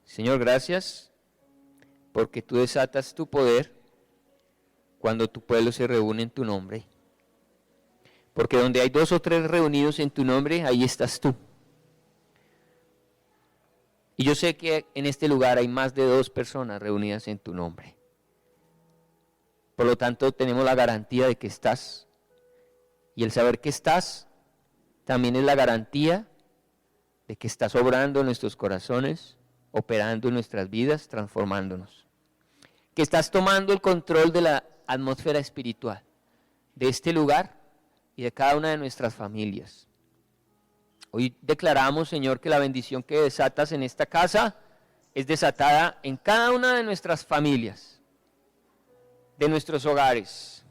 Señor, gracias porque tú desatas tu poder cuando tu pueblo se reúne en tu nombre. Porque donde hay 2 o 3 reunidos en tu nombre, ahí estás tú. Y yo sé que en este lugar hay más de 2 personas reunidas en tu nombre. Por lo tanto, tenemos la garantía de que estás. Y el saber que estás también es la garantía de que estás obrando en nuestros corazones, operando en nuestras vidas, transformándonos. Que estás tomando el control de la atmósfera espiritual de este lugar y de cada una de nuestras familias. Hoy declaramos, Señor, que la bendición que desatas en esta casa es desatada en cada una de nuestras familias, de nuestros hogares,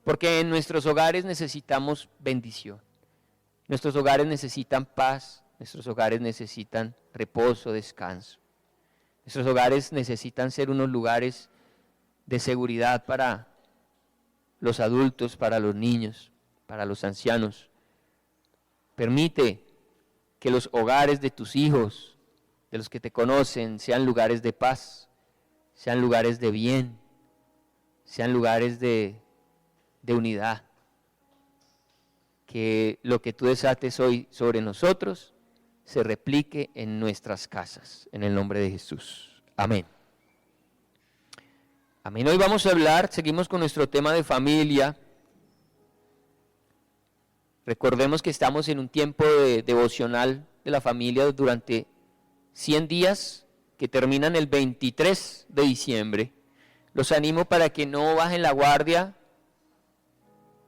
porque en nuestros hogares necesitamos bendición. Nuestros hogares necesitan paz, nuestros hogares necesitan reposo, descanso. Nuestros hogares necesitan ser unos lugares de seguridad para los adultos, para los niños, para los ancianos. Permite que los hogares de tus hijos, de los que te conocen, sean lugares de paz, sean lugares de bien, sean lugares de unidad. Que lo que tú desates hoy sobre nosotros se replique en nuestras casas, en el nombre de Jesús. Amén. Amén. Hoy vamos a hablar, seguimos con nuestro tema de familia. Recordemos que estamos en un tiempo de devocional de la familia durante 100 días que terminan el 23 de diciembre. Los animo para que no bajen la guardia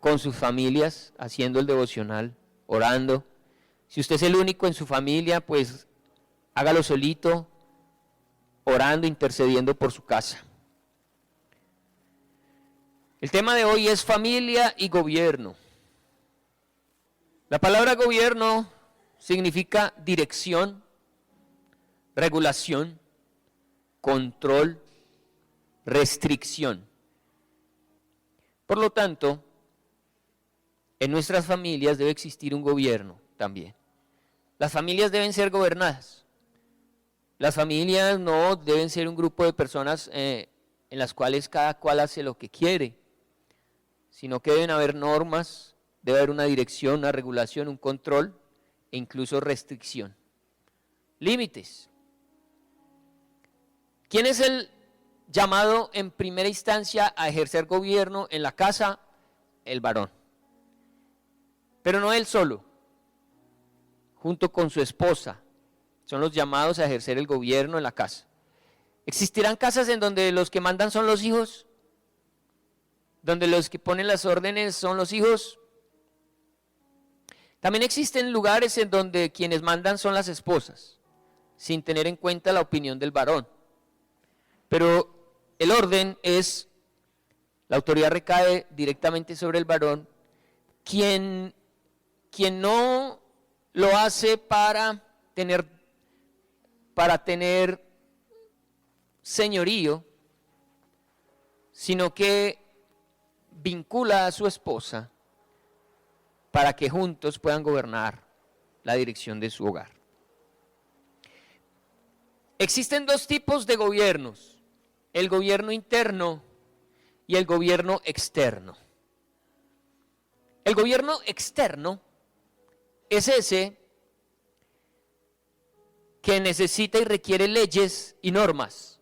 con sus familias, haciendo el devocional, orando. Si usted es el único en su familia, pues hágalo solito, orando, intercediendo por su casa. El tema de hoy es familia y gobierno. La palabra gobierno significa dirección, regulación, control, restricción. Por lo tanto, en nuestras familias debe existir un gobierno también. Las familias deben ser gobernadas. Las familias no deben ser un grupo de personas en las cuales cada cual hace lo que quiere, sino que deben haber normas, debe haber una dirección, una regulación, un control e incluso restricción. Límites. ¿Quién es el llamado en primera instancia a ejercer gobierno en la casa? El varón. Pero no él solo, junto con su esposa, son los llamados a ejercer el gobierno en la casa. ¿Existirán casas en donde los que mandan son los hijos? ¿Donde los que ponen las órdenes son los hijos? También existen lugares en donde quienes mandan son las esposas, sin tener en cuenta la opinión del varón. Pero el orden es, la autoridad recae directamente sobre el varón, quien no lo hace para tener señorío, sino que vincula a su esposa para que juntos puedan gobernar la dirección de su hogar. Existen 2 tipos de gobiernos, el gobierno interno y el gobierno externo. El gobierno externo es ese que necesita y requiere leyes y normas.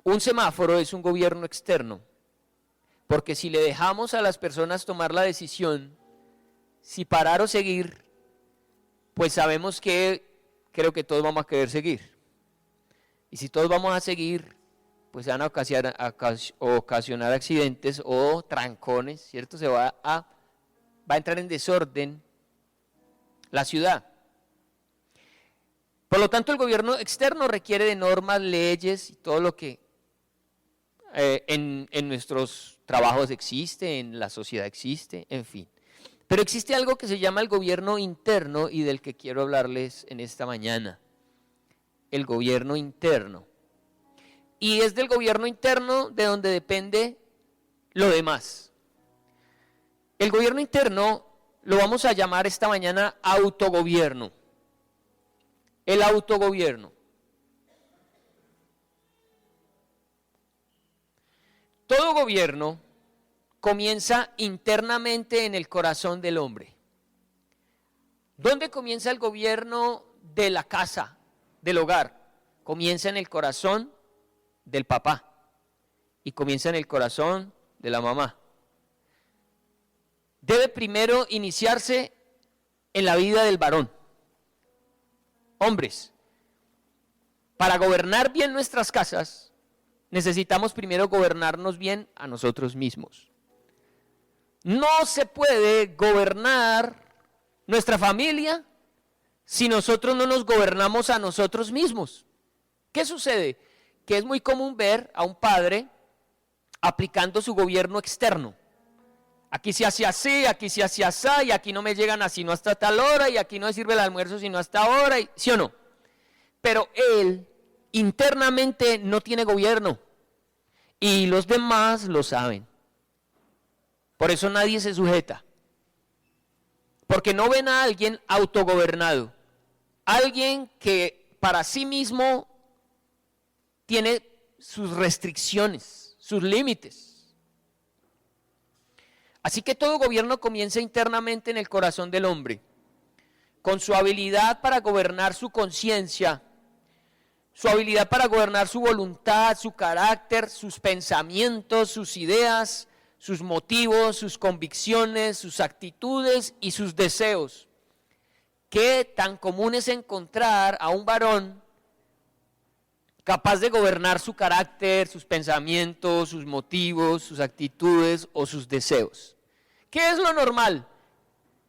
Un semáforo es un gobierno externo, porque si le dejamos a las personas tomar la decisión, si parar o seguir, pues sabemos que creo que todos vamos a querer seguir. Y si todos vamos a seguir, pues se van a ocasionar accidentes o trancones, ¿cierto? Va a entrar en desorden la ciudad. Por lo tanto, el gobierno externo requiere de normas, leyes y todo lo que en nuestros trabajos existe, en la sociedad existe, en fin. Pero existe algo que se llama el gobierno interno y del que quiero hablarles en esta mañana. El gobierno interno. Y es del gobierno interno de donde depende lo demás. El gobierno interno lo vamos a llamar esta mañana autogobierno. El autogobierno. Todo gobierno comienza internamente en el corazón del hombre. ¿Dónde comienza el gobierno de la casa, del hogar? Comienza en el corazón del papá y comienza en el corazón de la mamá. Debe primero iniciarse en la vida del varón. Hombres, para gobernar bien nuestras casas, necesitamos primero gobernarnos bien a nosotros mismos. No se puede gobernar nuestra familia si nosotros no nos gobernamos a nosotros mismos. ¿Qué sucede? Que es muy común ver a un padre aplicando su gobierno externo. Aquí se hace así, aquí se hace así, y aquí no me llegan así no hasta tal hora, y aquí no me sirve el almuerzo sino hasta ahora, ¿sí o no? Pero él internamente no tiene gobierno, y los demás lo saben. Por eso nadie se sujeta, porque no ven a alguien autogobernado, alguien que para sí mismo tiene sus restricciones, sus límites. Así que todo gobierno comienza internamente en el corazón del hombre, con su habilidad para gobernar su conciencia, su habilidad para gobernar su voluntad, su carácter, sus pensamientos, sus ideas, sus motivos, sus convicciones, sus actitudes y sus deseos. Qué tan común es encontrar a un varón capaz de gobernar su carácter, sus pensamientos, sus motivos, sus actitudes o sus deseos. ¿Qué es lo normal?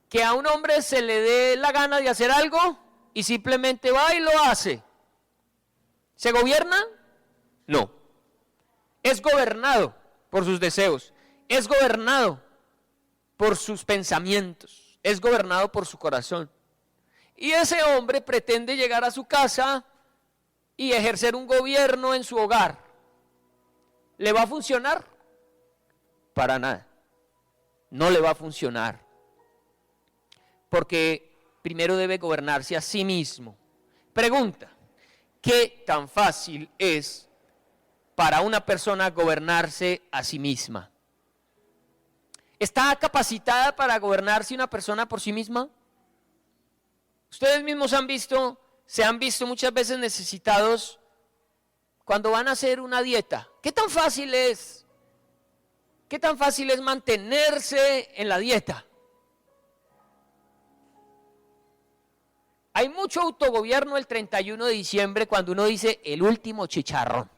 Que a un hombre se le dé la gana de hacer algo y simplemente va y lo hace. ¿Se gobierna? No. Es gobernado por sus deseos, es gobernado por sus pensamientos, es gobernado por su corazón. Y ese hombre pretende llegar a su casa y ejercer un gobierno en su hogar. ¿Le va a funcionar? Para nada. No le va a funcionar. Porque primero debe gobernarse a sí mismo. Pregunta, ¿qué tan fácil es para una persona gobernarse a sí misma? ¿Está capacitada para gobernarse una persona por sí misma? Ustedes mismos se han visto muchas veces necesitados cuando van a hacer una dieta. ¿Qué tan fácil es? ¿Qué tan fácil es mantenerse en la dieta? Hay mucho autogobierno el 31 de diciembre cuando uno dice el último chicharrón.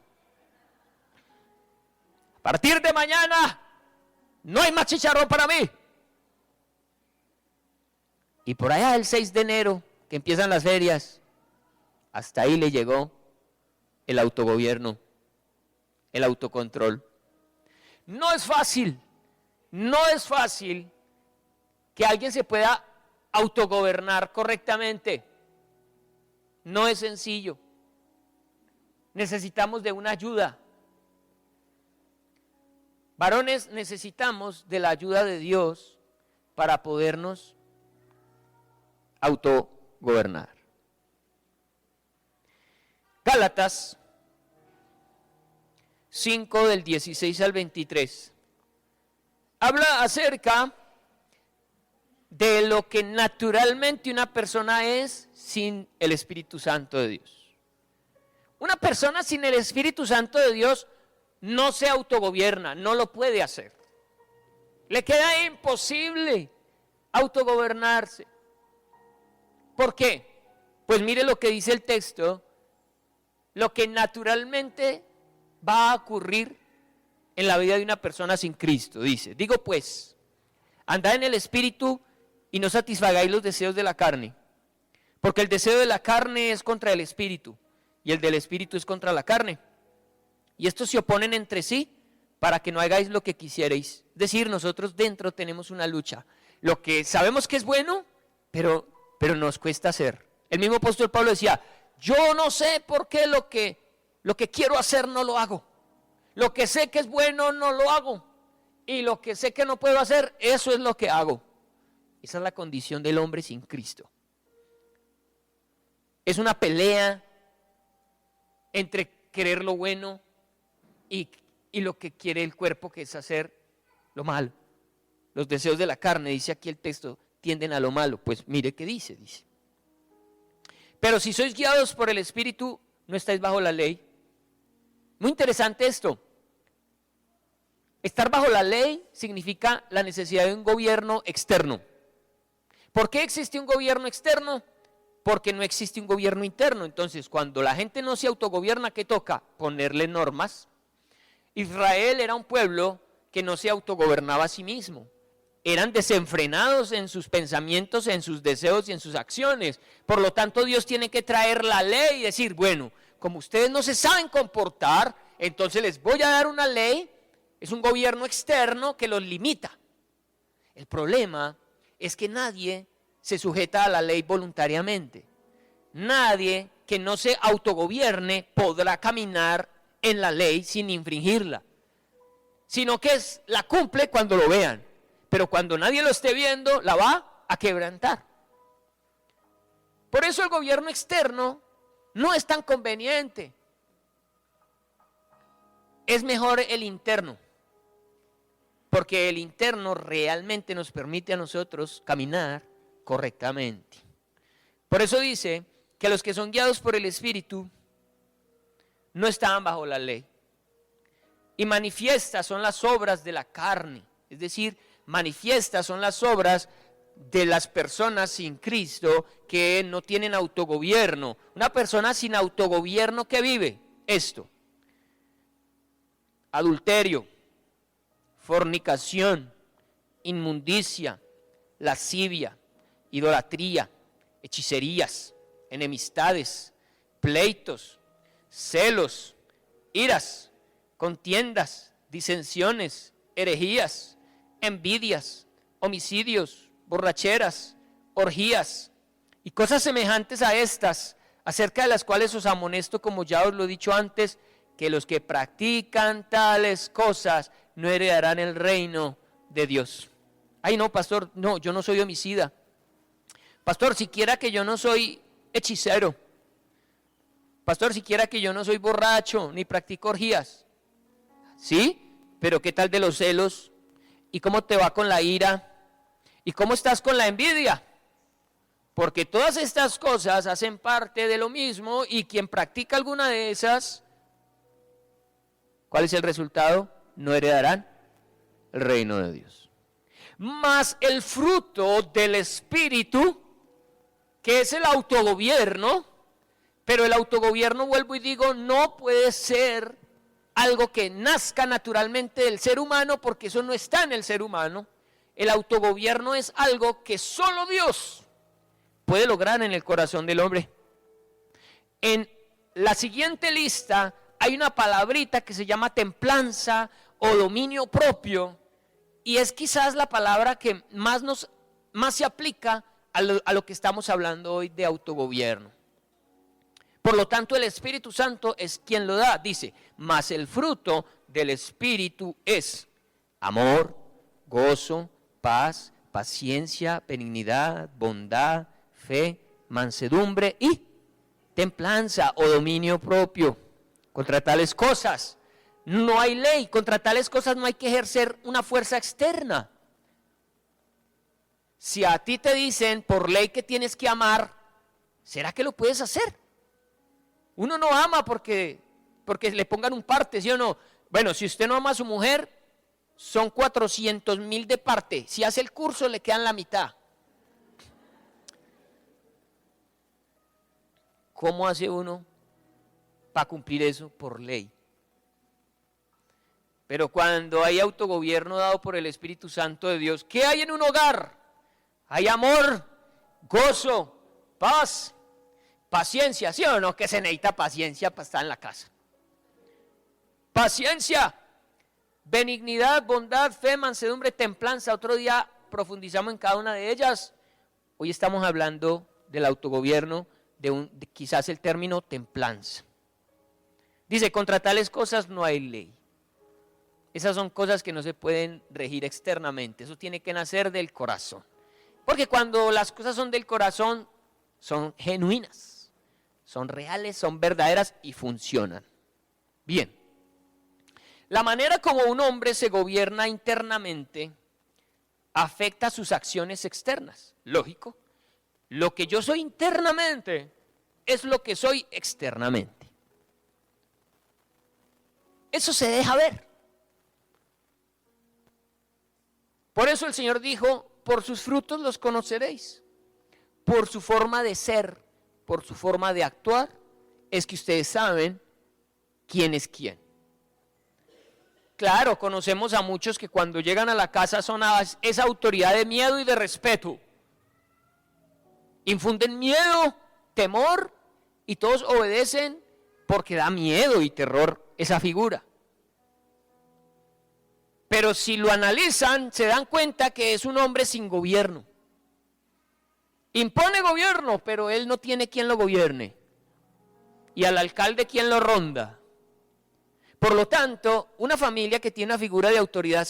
A partir de mañana no hay más chicharrón para mí. Y por allá el 6 de enero, que empiezan las ferias, hasta ahí le llegó el autogobierno, el autocontrol. No es fácil que alguien se pueda autogobernar correctamente. No es sencillo. Necesitamos de una ayuda. Varones, necesitamos de la ayuda de Dios para podernos autogobernar. Gálatas 5 del 16 al 23 habla acerca de lo que naturalmente una persona es sin el Espíritu Santo de Dios. Una persona sin el Espíritu Santo de Dios no se autogobierna, no lo puede hacer. Le queda imposible autogobernarse. ¿Por qué? Pues mire lo que dice el texto, lo que naturalmente va a ocurrir en la vida de una persona sin Cristo. Dice, digo pues, andad en el Espíritu y no satisfagáis los deseos de la carne, porque el deseo de la carne es contra el Espíritu y el del Espíritu es contra la carne. Y estos se oponen entre sí para que no hagáis lo que quisierais. Es decir, nosotros dentro tenemos una lucha. Lo que sabemos que es bueno, pero nos cuesta hacer. El mismo apóstol Pablo decía, yo no sé por qué lo que quiero hacer no lo hago. Lo que sé que es bueno no lo hago. Y lo que sé que no puedo hacer, eso es lo que hago. Esa es la condición del hombre sin Cristo. es una pelea entre querer lo bueno y lo que quiere el cuerpo, que es hacer lo malo. Los deseos de la carne, dice aquí el texto, tienden a lo malo. Pues mire qué dice. Pero si sois guiados por el Espíritu, no estáis bajo la ley. Muy interesante esto. Estar bajo la ley significa la necesidad de un gobierno externo. ¿Por qué existe un gobierno externo? Porque no existe un gobierno interno. Entonces, cuando la gente no se autogobierna, ¿qué toca? Ponerle normas. Israel era un pueblo que no se autogobernaba a sí mismo. Eran desenfrenados en sus pensamientos, en sus deseos y en sus acciones. Por lo tanto, Dios tiene que traer la ley y decir, bueno, como ustedes no se saben comportar, entonces les voy a dar una ley. Es un gobierno externo que los limita. El problema es que nadie se sujeta a la ley voluntariamente. Nadie que no se autogobierne podrá caminar en la ley sin infringirla, sino que la cumple cuando lo vean, pero cuando nadie lo esté viendo, la va a quebrantar. Por eso el gobierno externo no es tan conveniente. Es mejor el interno, porque el interno realmente nos permite a nosotros caminar correctamente. Por eso dice que los que son guiados por el Espíritu no estaban bajo la ley. Y manifiestas son las obras de la carne, es decir, manifiestas son las obras de las personas sin Cristo que no tienen autogobierno. Una persona sin autogobierno que vive esto: adulterio, fornicación, inmundicia, lascivia, idolatría, hechicerías, enemistades, pleitos, celos, iras, contiendas, disensiones, herejías, envidias, homicidios, borracheras, orgías y cosas semejantes a estas, acerca de las cuales os amonesto, como ya os lo he dicho antes, que los que practican tales cosas no heredarán el reino de Dios. Ay, no, pastor, no, yo no soy homicida. Pastor, siquiera que yo no soy hechicero. Pastor, siquiera que yo no soy borracho ni practico orgías. ¿Sí? Pero ¿qué tal de los celos? ¿Y cómo te va con la ira? ¿Y cómo estás con la envidia? Porque todas estas cosas hacen parte de lo mismo, y quien practica alguna de esas, ¿cuál es el resultado? No heredarán el reino de Dios. Mas el fruto del Espíritu, que es el autogobierno, pero el autogobierno, vuelvo y digo, no puede ser algo que nazca naturalmente del ser humano, porque eso no está en el ser humano. El autogobierno es algo que solo Dios puede lograr en el corazón del hombre. En la siguiente lista hay una palabrita que se llama templanza o dominio propio, y es quizás la palabra que más se aplica a lo que estamos hablando hoy de autogobierno. Por lo tanto, el Espíritu Santo es quien lo da. Dice, mas el fruto del Espíritu es amor, gozo, paz, paciencia, benignidad, bondad, fe, mansedumbre y templanza o dominio propio. Contra tales cosas no hay ley, contra tales cosas no hay que ejercer una fuerza externa. Si a ti te dicen por ley que tienes que amar, ¿será que lo puedes hacer? Uno no ama porque le pongan un parte, ¿sí o no? Bueno, si usted no ama a su mujer, son 400,000 de parte. Si hace el curso, le quedan la mitad. ¿Cómo hace uno para cumplir eso? Por ley. Pero cuando hay autogobierno dado por el Espíritu Santo de Dios, ¿qué hay en un hogar? Hay amor, gozo, paz, paciencia, ¿sí o no? Que se necesita paciencia para estar en la casa. Paciencia, benignidad, bondad, fe, mansedumbre, templanza. Otro día profundizamos en cada una de ellas. Hoy estamos hablando del autogobierno, de quizás el término templanza. Dice, contra tales cosas no hay ley. Esas son cosas que no se pueden regir externamente. Eso tiene que nacer del corazón. Porque cuando las cosas son del corazón, son genuinas, son reales, son verdaderas y funcionan. Bien, la manera como un hombre se gobierna internamente afecta sus acciones externas. Lógico, lo que yo soy internamente es lo que soy externamente. Eso se deja ver. Por eso el Señor dijo, por sus frutos los conoceréis. Por su forma de ser, por su forma de actuar, es que ustedes saben quién es quién. Claro, conocemos a muchos que cuando llegan a la casa son esa autoridad de miedo y de respeto. Infunden miedo, temor, y todos obedecen porque da miedo y terror esa figura. Pero si lo analizan, se dan cuenta que es un hombre sin gobierno. Impone gobierno, pero él no tiene quien lo gobierne. Y al alcalde quien lo ronda. Por lo tanto, una familia que tiene una figura de autoridad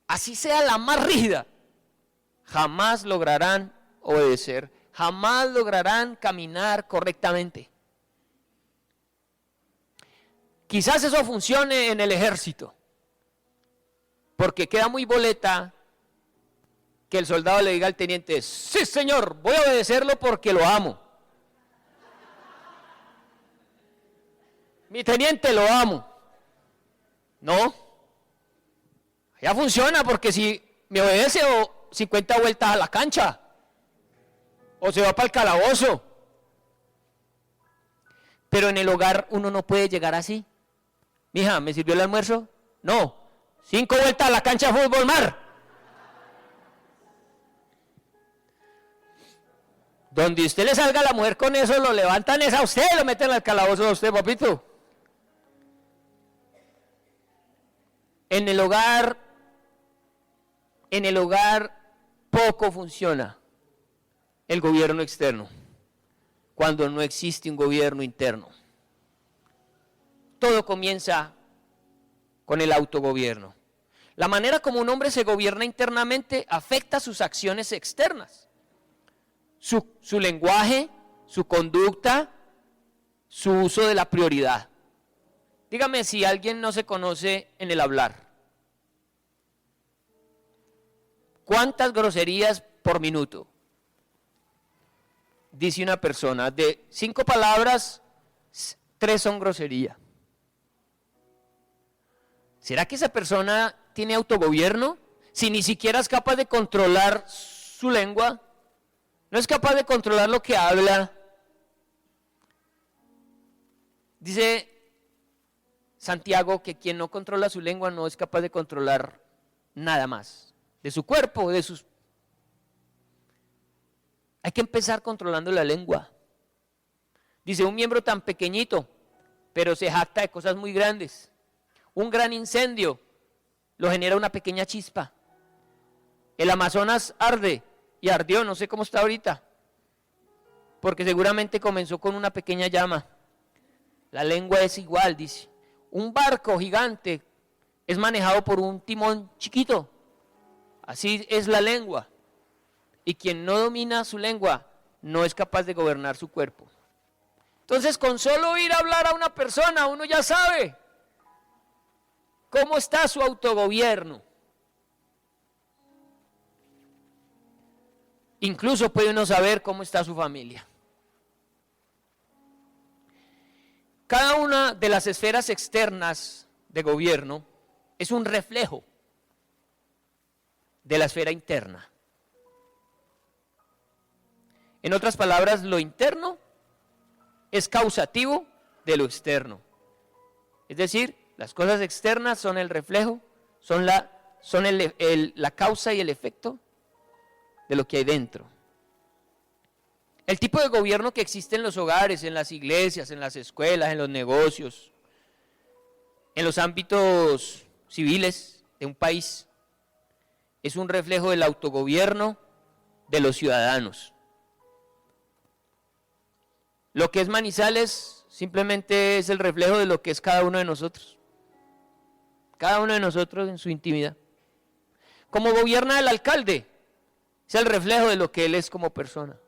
así sea la más rígida, jamás lograrán obedecer, jamás lograrán caminar correctamente. Quizás eso funcione en el ejército, porque queda muy boleta que el soldado le diga al teniente, sí señor, voy a obedecerlo porque lo amo. Mi teniente, lo amo. No, ya funciona porque si me obedece o 50 vueltas a la cancha o se va para el calabozo. Pero en el hogar uno no puede llegar así. Mija, ¿me sirvió el almuerzo? No, 5 vueltas a la cancha de fútbol, mar. Donde usted le salga a la mujer con eso, lo levantan es a usted, lo meten al calabozo a usted, papito. En el hogar poco funciona el gobierno externo, cuando no existe un gobierno interno. Todo comienza con el autogobierno. La manera como un hombre se gobierna internamente afecta sus acciones externas, su lenguaje, su conducta, su uso de la prioridad. Dígame si alguien no se conoce en el hablar. ¿Cuántas groserías por minuto? Dice una persona, de 5 palabras, 3 son grosería. ¿Será que esa persona tiene autogobierno? Si ni siquiera es capaz de controlar su lengua, no es capaz de controlar lo que habla. Dice Santiago que quien no controla su lengua no es capaz de controlar nada más, de su cuerpo, de sus... Hay que empezar controlando la lengua. Dice, un miembro tan pequeñito, pero se jacta de cosas muy grandes. Un gran incendio lo genera una pequeña chispa. El Amazonas arde y ardió, no sé cómo está ahorita, porque seguramente comenzó con una pequeña llama. La lengua es igual, dice. Un barco gigante es manejado por un timón chiquito. Así es la lengua. Y quien no domina su lengua no es capaz de gobernar su cuerpo. Entonces, con solo oír hablar a una persona, uno ya sabe cómo está su autogobierno. Incluso puede uno saber cómo está su familia. Cada una de las esferas externas de gobierno es un reflejo de la esfera interna. En otras palabras, lo interno es causativo de lo externo. Es decir, las cosas externas son el reflejo, son la causa y el efecto de lo que hay dentro. El tipo de gobierno que existe en los hogares, en las iglesias, en las escuelas, en los negocios, en los ámbitos civiles de un país, es un reflejo del autogobierno de los ciudadanos. Lo que es Manizales simplemente es el reflejo de lo que es cada uno de nosotros. Cada uno de nosotros en su intimidad. Como gobierna el alcalde, es el reflejo de lo que él es como persona.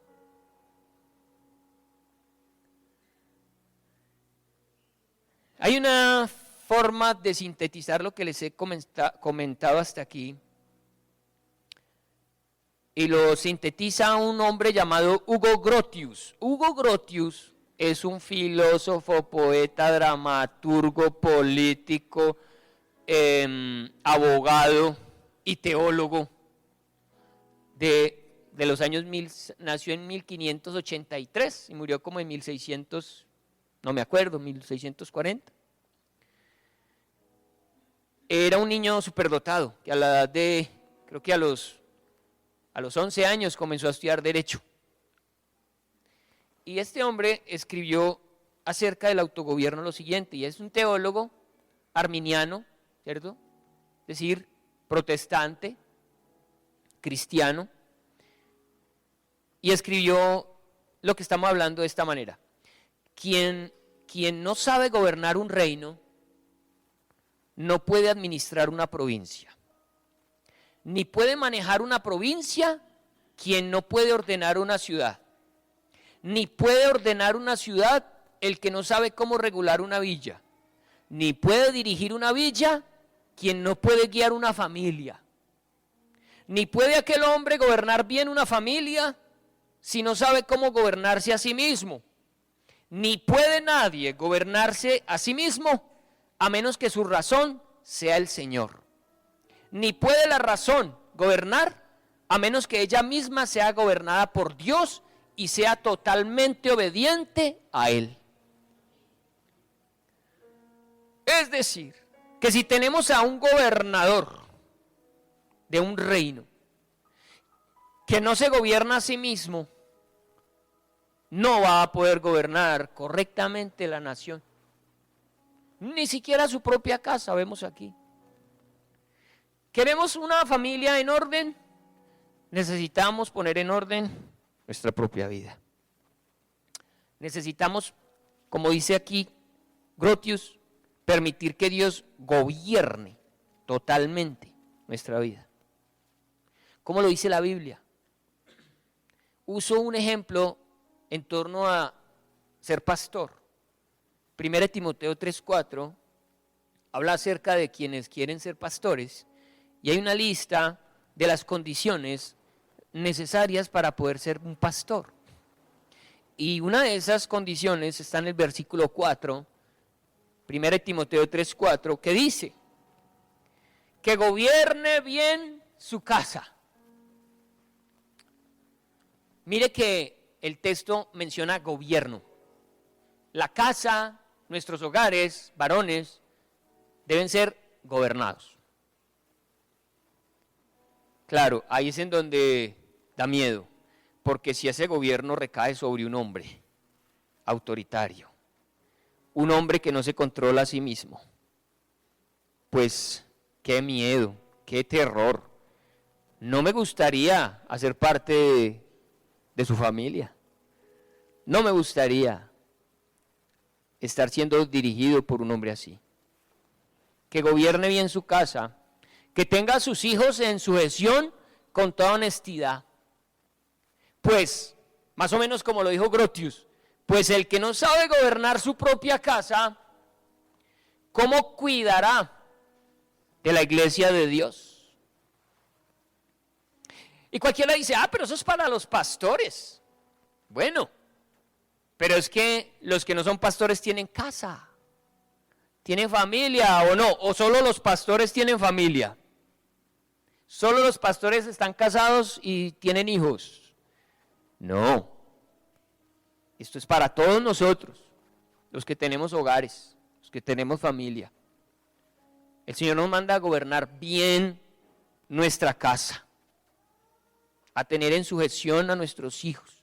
Hay una forma de sintetizar lo que les he comentado hasta aquí, y lo sintetiza un hombre llamado Hugo Grotius. Hugo Grotius es un filósofo, poeta, dramaturgo, político, abogado y teólogo de los años nació en 1583 y murió como en 1600, no me acuerdo, 1640. Era un niño superdotado, que a la edad de, creo que a los 11 años comenzó a estudiar Derecho. Y este hombre escribió acerca del autogobierno lo siguiente, y es un teólogo arminiano, ¿cierto? Es decir, protestante, cristiano, y escribió lo que estamos hablando de esta manera. Quien no sabe gobernar un reino, no puede administrar una provincia. Ni puede manejar una provincia quien no puede ordenar una ciudad. Ni puede ordenar una ciudad el que no sabe cómo regular una villa. Ni puede dirigir una villa quien no puede guiar una familia. Ni puede aquel hombre gobernar bien una familia si no sabe cómo gobernarse a sí mismo. Ni puede nadie gobernarse a sí mismo a menos que su razón sea el Señor. Ni puede la razón gobernar a menos que ella misma sea gobernada por Dios y sea totalmente obediente a Él. Es decir, que si tenemos a un gobernador de un reino que no se gobierna a sí mismo, no va a poder gobernar correctamente la nación. Ni siquiera su propia casa, vemos aquí. ¿Queremos una familia en orden? Necesitamos poner en orden nuestra propia vida. Necesitamos, como dice aquí Grotius, permitir que Dios gobierne totalmente nuestra vida. ¿Cómo lo dice la Biblia? Uso un ejemplo en torno a ser pastor. 1 Timoteo 3:4 habla acerca de quienes quieren ser pastores y hay una lista de las condiciones necesarias para poder ser un pastor. Y una de esas condiciones está en el versículo 4, 1 Timoteo 3:4, que dice que gobierne bien su casa. Mire que el texto menciona gobierno. La casa, nuestros hogares, varones, deben ser gobernados. Claro, ahí es en donde da miedo, porque si ese gobierno recae sobre un hombre autoritario, un hombre que no se controla a sí mismo, pues qué miedo, qué terror. No me gustaría hacer parte de su familia. No me gustaría estar siendo dirigido por un hombre así. Que gobierne bien su casa, que tenga a sus hijos en sujeción con toda honestidad. Pues, más o menos como lo dijo Grotius, pues el que no sabe gobernar su propia casa, ¿cómo cuidará de la iglesia de Dios? Y cualquiera dice, pero eso es para los pastores. Bueno, pero es que los que no son pastores tienen casa, tienen familia o no, o solo los pastores tienen familia. Solo los pastores están casados y tienen hijos. No, esto es para todos nosotros, los que tenemos hogares, los que tenemos familia. El Señor nos manda a gobernar bien nuestra casa, a tener en sujeción a nuestros hijos,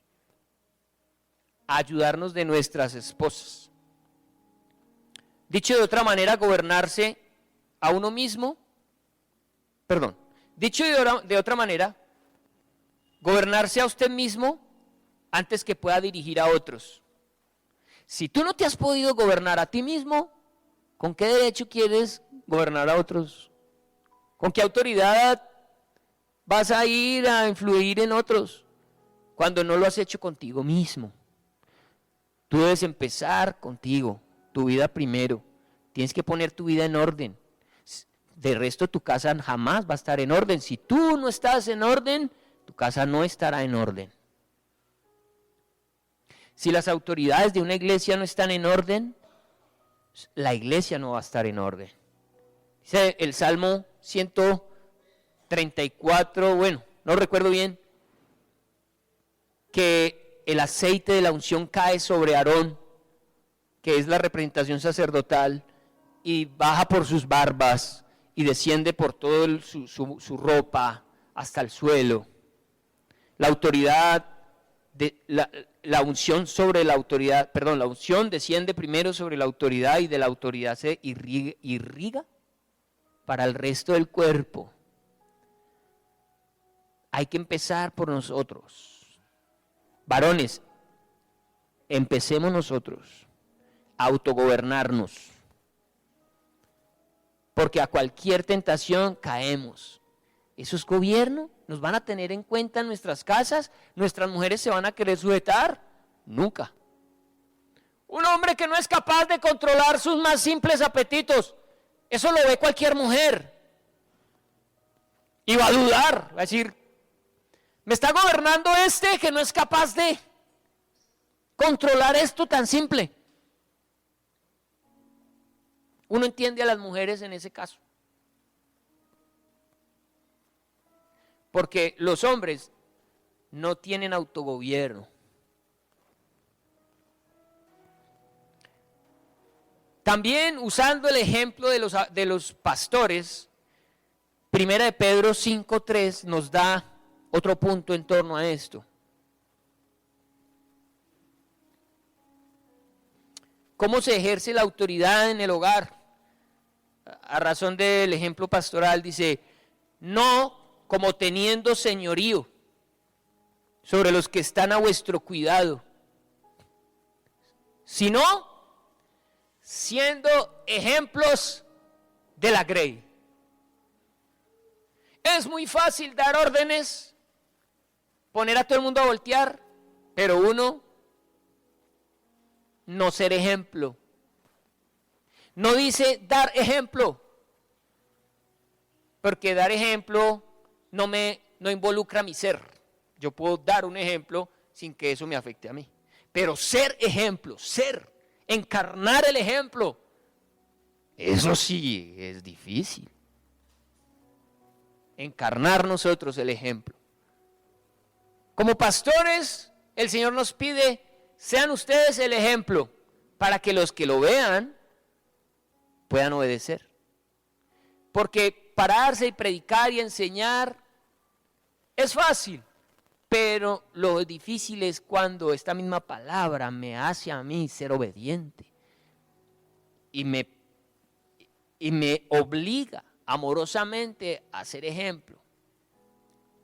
a ayudarnos de nuestras esposas. Dicho de otra manera, gobernarse a uno mismo, dicho de otra manera, gobernarse a usted mismo antes que pueda dirigir a otros. Si tú no te has podido gobernar a ti mismo, ¿con qué derecho quieres gobernar a otros? ¿Con qué autoridad vas a ir a influir en otros cuando no lo has hecho contigo mismo? Tú debes empezar contigo, tu vida primero, Tienes que poner tu vida en orden. De resto, tu casa jamás va a estar en orden. Si tú no estás en orden, tu casa no estará en orden. Si las autoridades de una iglesia no están en orden, la iglesia no va a estar en orden. Dice el Salmo 134, bueno, no recuerdo bien, que el aceite de la unción cae sobre Aarón, que es la representación sacerdotal, y baja por sus barbas y desciende por toda su ropa hasta el suelo. La autoridad, la unción sobre la autoridad, perdón, la unción desciende primero sobre la autoridad y de la autoridad se irriga para el resto del cuerpo. Hay que empezar por nosotros. Varones, empecemos nosotros a autogobernarnos. Porque a cualquier tentación caemos. Eso es gobierno. ¿Nos van a tener en cuenta en nuestras casas? ¿Nuestras mujeres se van a querer sujetar? Nunca. Un hombre que no es capaz de controlar sus más simples apetitos, eso lo ve cualquier mujer. Y va a dudar, va a decir, me está gobernando este que no es capaz de controlar esto tan simple. Uno entiende a las mujeres en ese caso. Porque los hombres no tienen autogobierno. También usando el ejemplo de los pastores, Primera de Pedro 5:3 nos da otro punto en torno a esto. ¿Cómo se ejerce la autoridad en el hogar? A razón del ejemplo pastoral, dice, no como teniendo señorío sobre los que están a vuestro cuidado, sino siendo ejemplos de la grey. Es muy fácil dar órdenes, poner a todo el mundo a voltear, pero uno no ser ejemplo. No dice dar ejemplo, porque dar ejemplo no involucra mi ser. Yo puedo dar un ejemplo sin que eso me afecte a mí. Pero ser ejemplo, encarnar el ejemplo, eso sí es difícil. Encarnar nosotros el ejemplo. Como pastores, el Señor nos pide, sean ustedes el ejemplo, para que los que lo vean puedan obedecer. Porque pararse y predicar y enseñar es fácil, pero lo difícil es cuando esta misma palabra me hace a mí ser obediente y me obliga amorosamente a ser ejemplo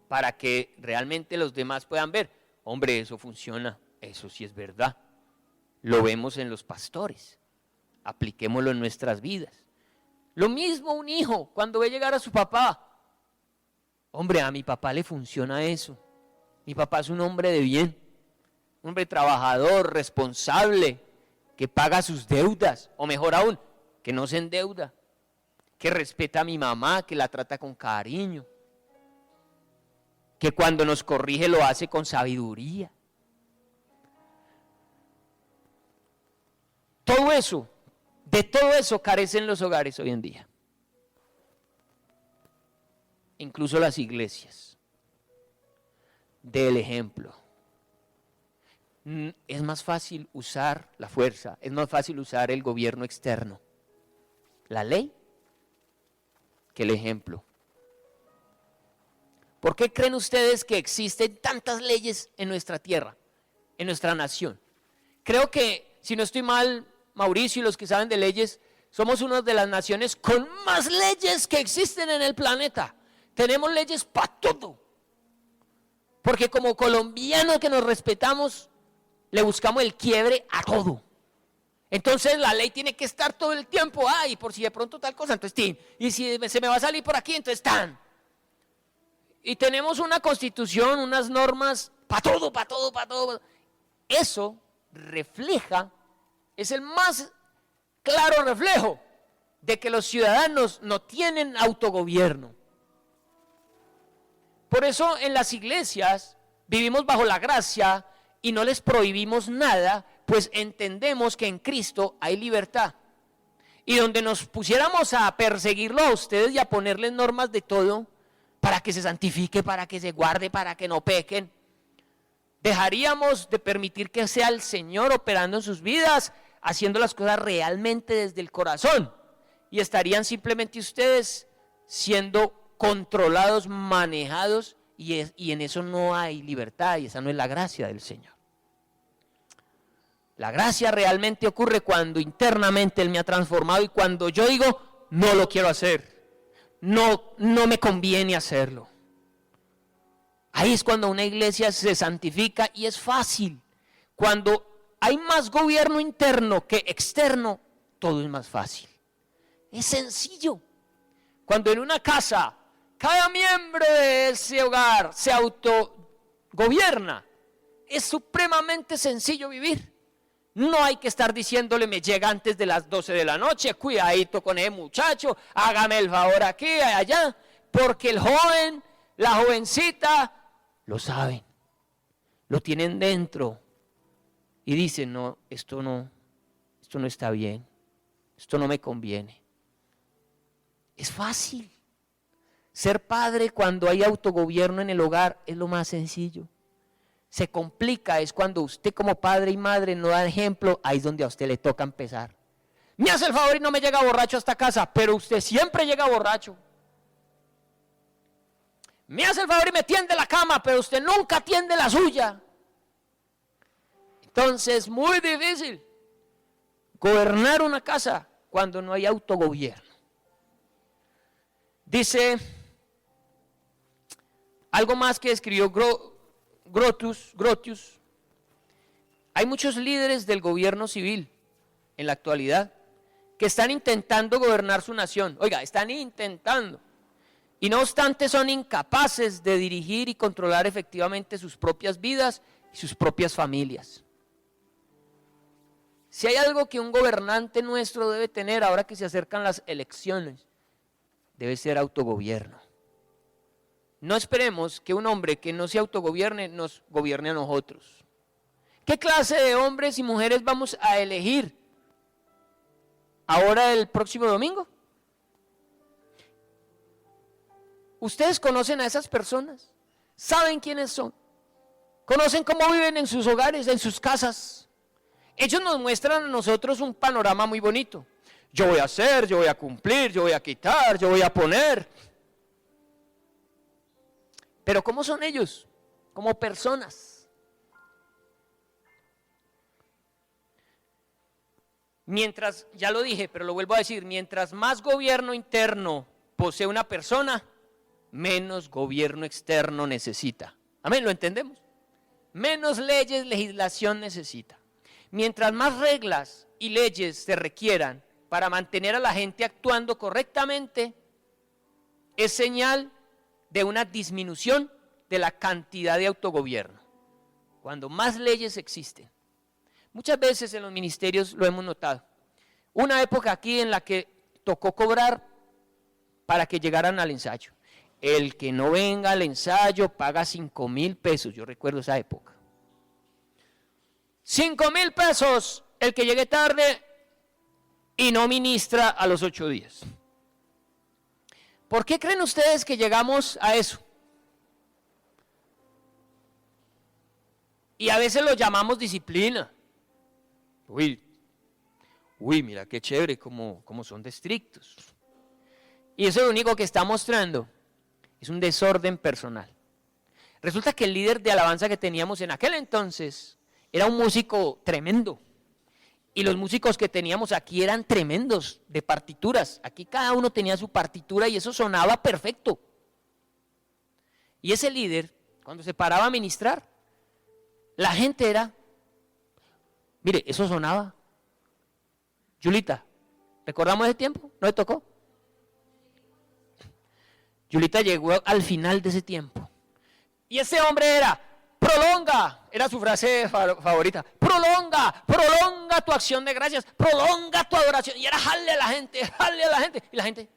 para que realmente los demás puedan ver, hombre, eso funciona, eso sí es verdad. Lo vemos en los pastores. Apliquémoslo en nuestras vidas. Lo mismo un hijo cuando ve llegar a su papá. Hombre, a mi papá le funciona eso. Mi papá es un hombre de bien, un hombre trabajador, responsable, que paga sus deudas, o mejor aún, que no se endeuda, que respeta a mi mamá, que la trata con cariño, que cuando nos corrige lo hace con sabiduría. Todo eso, de todo eso carecen los hogares hoy en día. Incluso las iglesias. Del ejemplo. Es más fácil usar la fuerza, es más fácil usar el gobierno externo, la ley, que el ejemplo. ¿Por qué creen ustedes que existen tantas leyes en nuestra tierra, en nuestra nación? Creo que, si no estoy mal, Mauricio y los que saben de leyes, somos una de las naciones con más leyes que existen en el planeta. Tenemos leyes para todo. Porque como colombianos que nos respetamos, le buscamos el quiebre a todo. Entonces la ley tiene que estar todo el tiempo, y por si de pronto tal cosa, entonces tin. Y si se me va a salir por aquí, entonces tan. Y tenemos una constitución, unas normas, para todo, para todo, para todo. Eso refleja, es el más claro reflejo de que los ciudadanos no tienen autogobierno. Por eso en las iglesias vivimos bajo la gracia y no les prohibimos nada, pues entendemos que en Cristo hay libertad. Y donde nos pusiéramos a perseguirlo a ustedes y a ponerles normas de todo, para que se santifique, para que se guarde, para que no pequen, dejaríamos de permitir que sea el Señor operando en sus vidas, haciendo las cosas realmente desde el corazón. Y estarían simplemente ustedes siendo controlados, manejados, y en eso no hay libertad, y esa no es la gracia del Señor. La gracia realmente ocurre cuando internamente Él me ha transformado y cuando yo digo, no lo quiero hacer, no me conviene hacerlo. Ahí es cuando una iglesia se santifica y es fácil. Cuando hay más gobierno interno que externo, todo es más fácil. Es sencillo. Cuando en una casa cada miembro de ese hogar se autogobierna, es supremamente sencillo vivir. No hay que estar diciéndole, me llega antes de las 12 de la noche, cuidadito con ese muchacho, hágame el favor aquí, allá, porque el joven, la jovencita, lo saben, lo tienen dentro y dicen, no, esto no está bien, esto no me conviene. Es fácil. Ser padre cuando hay autogobierno en el hogar es lo más sencillo. Se complica es cuando usted como padre y madre no da ejemplo, ahí es donde a usted le toca empezar. Me hace el favor y no me llega borracho a esta casa, pero usted siempre llega borracho. Me hace el favor y me tiende la cama, pero usted nunca tiende la suya. Entonces es muy difícil gobernar una casa cuando no hay autogobierno. Dice algo más que escribió Grotius. Hay muchos líderes del gobierno civil en la actualidad que están intentando gobernar su nación. Oiga, están intentando. Y no obstante son incapaces de dirigir y controlar efectivamente sus propias vidas y sus propias familias. Si hay algo que un gobernante nuestro debe tener ahora que se acercan las elecciones, debe ser autogobierno. No esperemos que un hombre que no se autogobierne nos gobierne a nosotros. ¿Qué clase de hombres y mujeres vamos a elegir ahora el próximo domingo? ¿Ustedes conocen a esas personas? ¿Saben quiénes son? ¿Conocen cómo viven en sus hogares, en sus casas? Ellos nos muestran a nosotros un panorama muy bonito. Yo voy a hacer, yo voy a cumplir, yo voy a quitar, yo voy a poner. Pero ¿cómo son ellos? Como personas. Mientras, ya lo dije, pero lo vuelvo a decir, mientras más gobierno interno posee una persona, menos gobierno externo necesita. Amén, ¿lo entendemos? Menos leyes, legislación necesita. Mientras más reglas y leyes se requieran para mantener a la gente actuando correctamente, es señal de una disminución de la cantidad de autogobierno. Cuando más leyes existen. Muchas veces en los ministerios lo hemos notado. Una época aquí en la que tocó cobrar para que llegaran al ensayo. El que no venga al ensayo paga 5,000 pesos. Yo recuerdo esa época. 5,000 pesos el que llegue tarde y no ministra a los 8 días. ¿Por qué creen ustedes que llegamos a eso? Y a veces lo llamamos disciplina. Uy, mira qué chévere como son de estrictos. Y eso lo único que está mostrando es un desorden personal. Resulta que el líder de alabanza que teníamos en aquel entonces era un músico tremendo. Y los músicos que teníamos aquí eran tremendos de partituras. Aquí cada uno tenía su partitura y eso sonaba perfecto. Y ese líder, cuando se paraba a ministrar, la gente era, mire, eso sonaba. Yulita, ¿recordamos ese tiempo? ¿No le tocó? Yulita llegó al final de ese tiempo. Y ese hombre era, prolonga, era su frase favorita, prolonga tu acción de gracias, prolonga tu adoración. Y era jale a la gente, y la gente.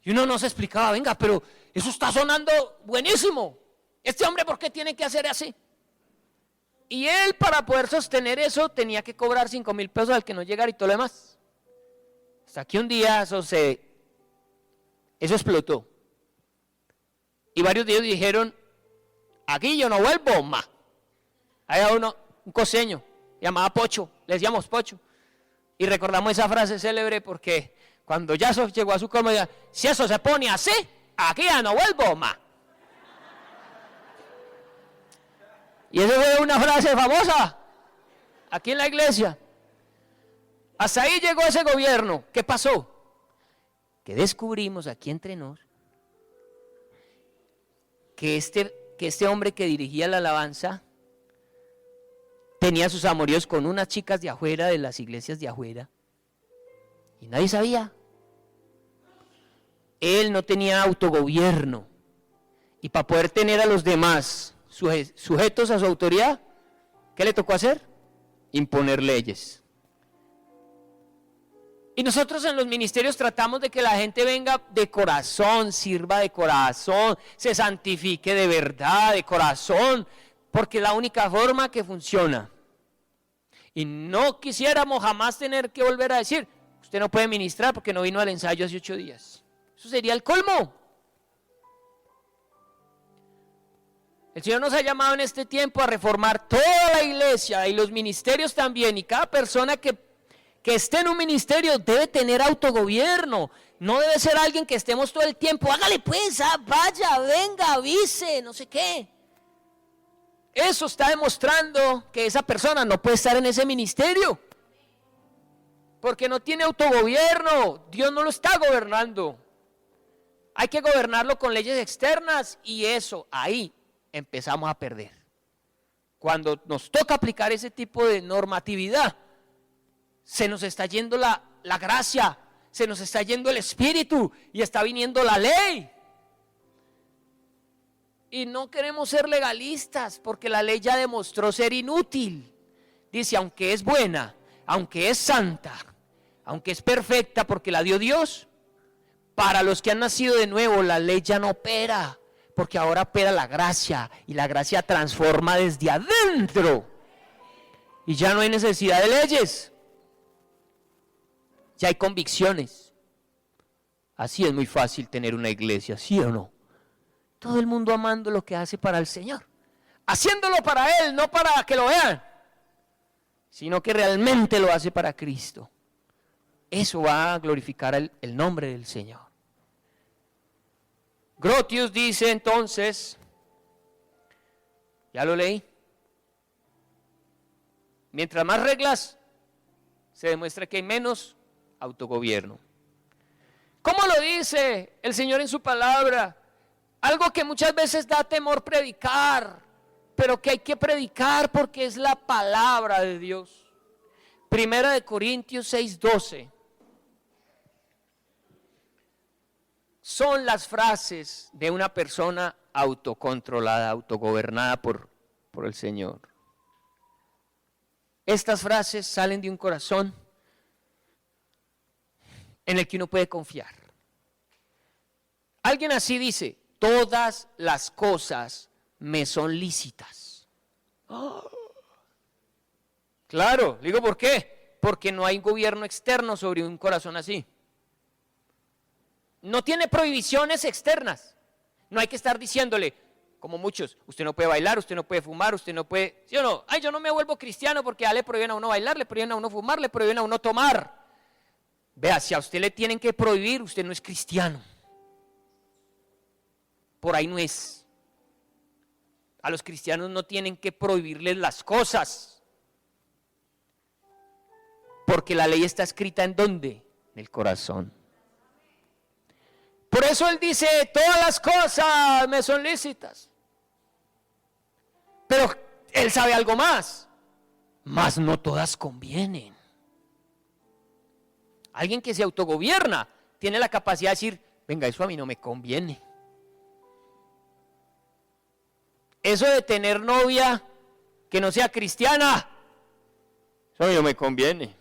Y uno no se explicaba, venga, pero eso está sonando buenísimo. Este hombre, ¿por qué tiene que hacer así? Y él, para poder sostener eso, tenía que cobrar 5,000 pesos al que no llegara y todo lo demás. Hasta que un día eso explotó. Y varios de ellos dijeron, aquí yo no vuelvo más. Había un costeño, llamaba Pocho, le decíamos Pocho. Y recordamos esa frase célebre porque cuando ya llegó a su colmo, decía, si eso se pone así, aquí ya no vuelvo más. Y esa fue una frase famosa aquí en la iglesia. Hasta ahí llegó ese gobierno. ¿Qué pasó? Que descubrimos aquí entre nos que este hombre que dirigía la alabanza tenía sus amoríos con unas chicas de afuera, de las iglesias de afuera, y nadie sabía. Él no tenía autogobierno, y para poder tener a los demás sujetos a su autoridad, ¿qué le tocó hacer? Imponer leyes. Y nosotros en los ministerios tratamos de que la gente venga de corazón, sirva de corazón, se santifique de verdad, de corazón, porque es la única forma que funciona. Y no quisiéramos jamás tener que volver a decir, usted no puede ministrar porque no vino al ensayo hace 8 días. Eso sería el colmo. El Señor nos ha llamado en este tiempo a reformar toda la iglesia y los ministerios también, y cada persona que esté en un ministerio debe tener autogobierno. No debe ser alguien que estemos todo el tiempo, hágale pues, vaya, venga, avise, no sé qué. Eso está demostrando que esa persona no puede estar en ese ministerio, porque no tiene autogobierno. Dios no lo está gobernando. Hay que gobernarlo con leyes externas, y eso, ahí empezamos a perder. Cuando nos toca aplicar ese tipo de normatividad, se nos está yendo la gracia, se nos está yendo el espíritu y está viniendo la ley. Y no queremos ser legalistas porque la ley ya demostró ser inútil. Dice, aunque es buena, aunque es santa, aunque es perfecta porque la dio Dios, para los que han nacido de nuevo la ley ya no opera, porque ahora opera la gracia, y la gracia transforma desde adentro. Y ya no hay necesidad de leyes. Ya hay convicciones. Así es muy fácil tener una iglesia, ¿sí o no? Todo el mundo amando lo que hace para el Señor, haciéndolo para Él, no para que lo vean, sino que realmente lo hace para Cristo. Eso va a glorificar el nombre del Señor. Grotius dice entonces, ya lo leí, mientras más reglas, se demuestra que hay menos autogobierno. ¿Cómo lo dice el Señor en su palabra? Algo que muchas veces da temor predicar, pero que hay que predicar porque es la palabra de Dios. Primera de Corintios 6:12. Son las frases de una persona autocontrolada, autogobernada por el Señor. Estas frases salen de un corazón en el que uno puede confiar. Alguien así dice, todas las cosas me son lícitas. Oh. Claro, digo, ¿por qué? Porque no hay gobierno externo sobre un corazón así. No tiene prohibiciones externas. No hay que estar diciéndole, como muchos, usted no puede bailar, usted no puede fumar, usted no puede, ¿sí o no? Ay, yo no me vuelvo cristiano porque ya le prohíben a uno bailar, le prohíben a uno fumar, le prohíben a uno tomar. Vea, si a usted le tienen que prohibir, usted no es cristiano. Por ahí no es. A los cristianos no tienen que prohibirles las cosas. Porque la ley está escrita ¿en dónde? En el corazón. Por eso él dice, todas las cosas me son lícitas. Pero él sabe algo más. Mas no todas convienen. Alguien que se autogobierna tiene la capacidad de decir, venga, eso a mí no me conviene. eso de tener novia que no sea cristiana, eso a mí no me conviene.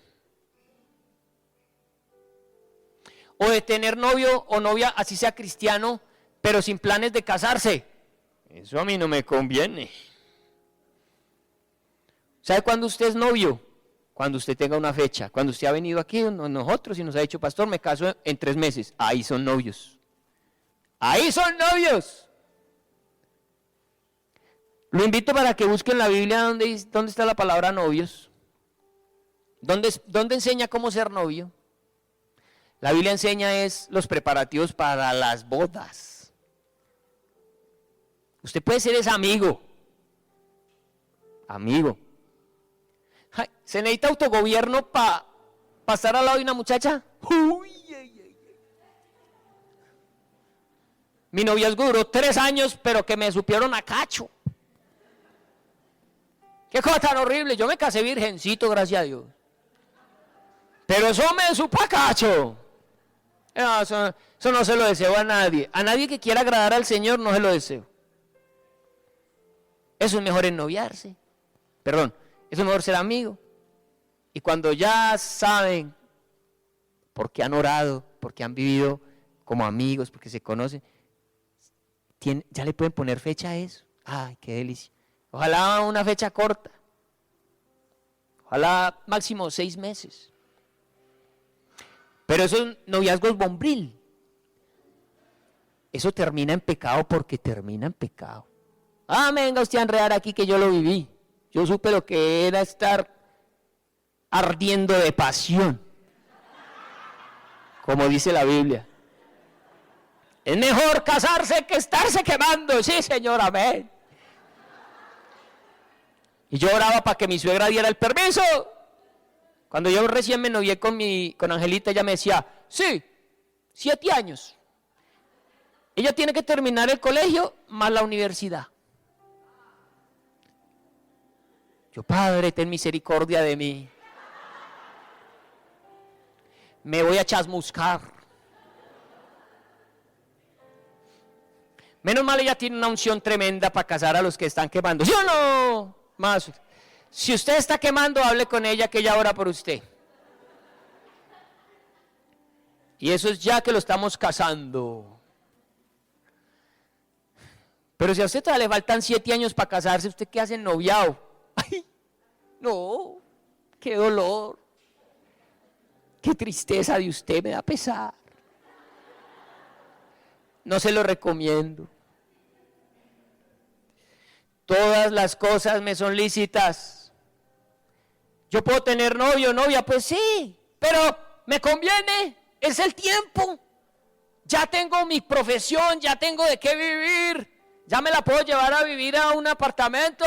O de tener novio o novia, así sea cristiano, pero sin planes de casarse, eso a mí no me conviene. ¿Sabe cuándo usted es novio? Cuando usted tenga una fecha. Cuando usted ha venido aquí, nosotros, y nos ha dicho, pastor, me caso en 3 meses. Ahí son novios. Ahí son novios. Lo invito para que busquen la Biblia donde está la palabra novios. ¿Dónde enseña cómo ser novio? La Biblia enseña los preparativos para las bodas. Usted puede ser ese amigo. Amigo. Ay, ¿se necesita autogobierno para estar al lado de una muchacha? Mi noviazgo duró 3 años, pero que me supieron a cacho. Qué cosa tan horrible. Yo me casé virgencito, gracias a Dios. Pero eso me supo a cacho. No, eso no se lo deseo a nadie. A nadie que quiera agradar al Señor no se lo deseo. Eso es mejor ennoviarse. Perdón, eso es mejor ser amigo. Y cuando ya saben por qué han orado, por qué han vivido como amigos, porque se conocen, ya le pueden poner fecha a eso. Ay, qué delicia. Ojalá una fecha corta. Ojalá máximo 6 meses. Pero esos noviazgos bombril, eso termina en pecado porque termina en pecado. Ah, me venga usted a enredar aquí que yo lo viví. Yo supe lo que era estar ardiendo de pasión, como dice la Biblia. Es mejor casarse que estarse quemando. Sí, señor, amén. Y yo oraba para que mi suegra diera el permiso. Cuando yo recién me novié con Angelita, ella me decía, sí, 7 años. Ella tiene que terminar el colegio más la universidad. Yo, Padre, ten misericordia de mí. Me voy a chasmuscar. Menos mal ella tiene una unción tremenda para casar a los que están quemando. ¿Sí o no? Más. Si usted está quemando, hable con ella que ella ora por usted. Y eso es ya que lo estamos casando. Pero si a usted todavía le faltan 7 años para casarse, ¿usted qué hace noviado? Ay, no, qué dolor. Qué tristeza de usted, me da pesar. No se lo recomiendo. Todas las cosas me son lícitas. Yo puedo tener novio o novia, pues sí, pero me conviene, es el tiempo. Ya tengo mi profesión, ya tengo de qué vivir, ya me la puedo llevar a vivir a un apartamento.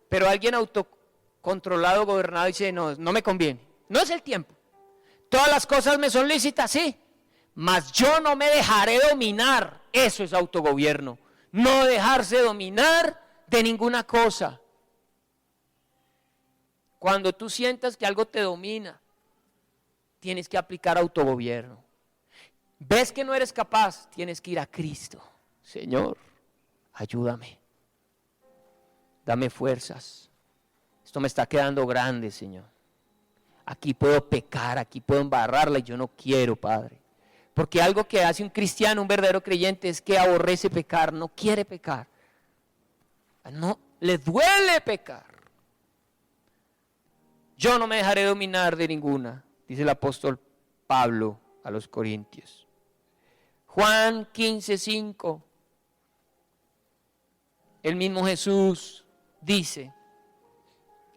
Pero alguien autocontrolado, gobernado, dice, no, no me conviene, no es el tiempo. Todas las cosas me son lícitas, sí, mas yo no me dejaré dominar. Eso es autogobierno, no dejarse dominar de ninguna cosa. Cuando tú sientas que algo te domina, tienes que aplicar autogobierno. Ves que no eres capaz, tienes que ir a Cristo. Señor, ayúdame, dame fuerzas. Esto me está quedando grande, Señor. Aquí puedo pecar, aquí puedo embarrarla y yo no quiero, Padre. Porque algo que hace un cristiano, un verdadero creyente, es que aborrece pecar, no quiere pecar. No, le duele pecar. Yo no me dejaré dominar de ninguna, dice el apóstol Pablo a los Corintios. Juan 15:5, el mismo Jesús dice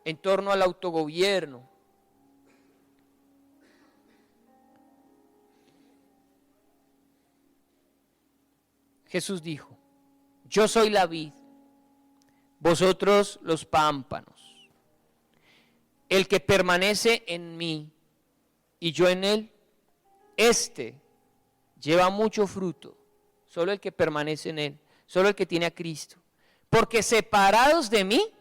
en torno al autogobierno. Jesús dijo, yo soy la vid, vosotros los pámpanos. El que permanece en mí y yo en él, este lleva mucho fruto. Solo el que permanece en él, solo el que tiene a Cristo. Porque separados de mí,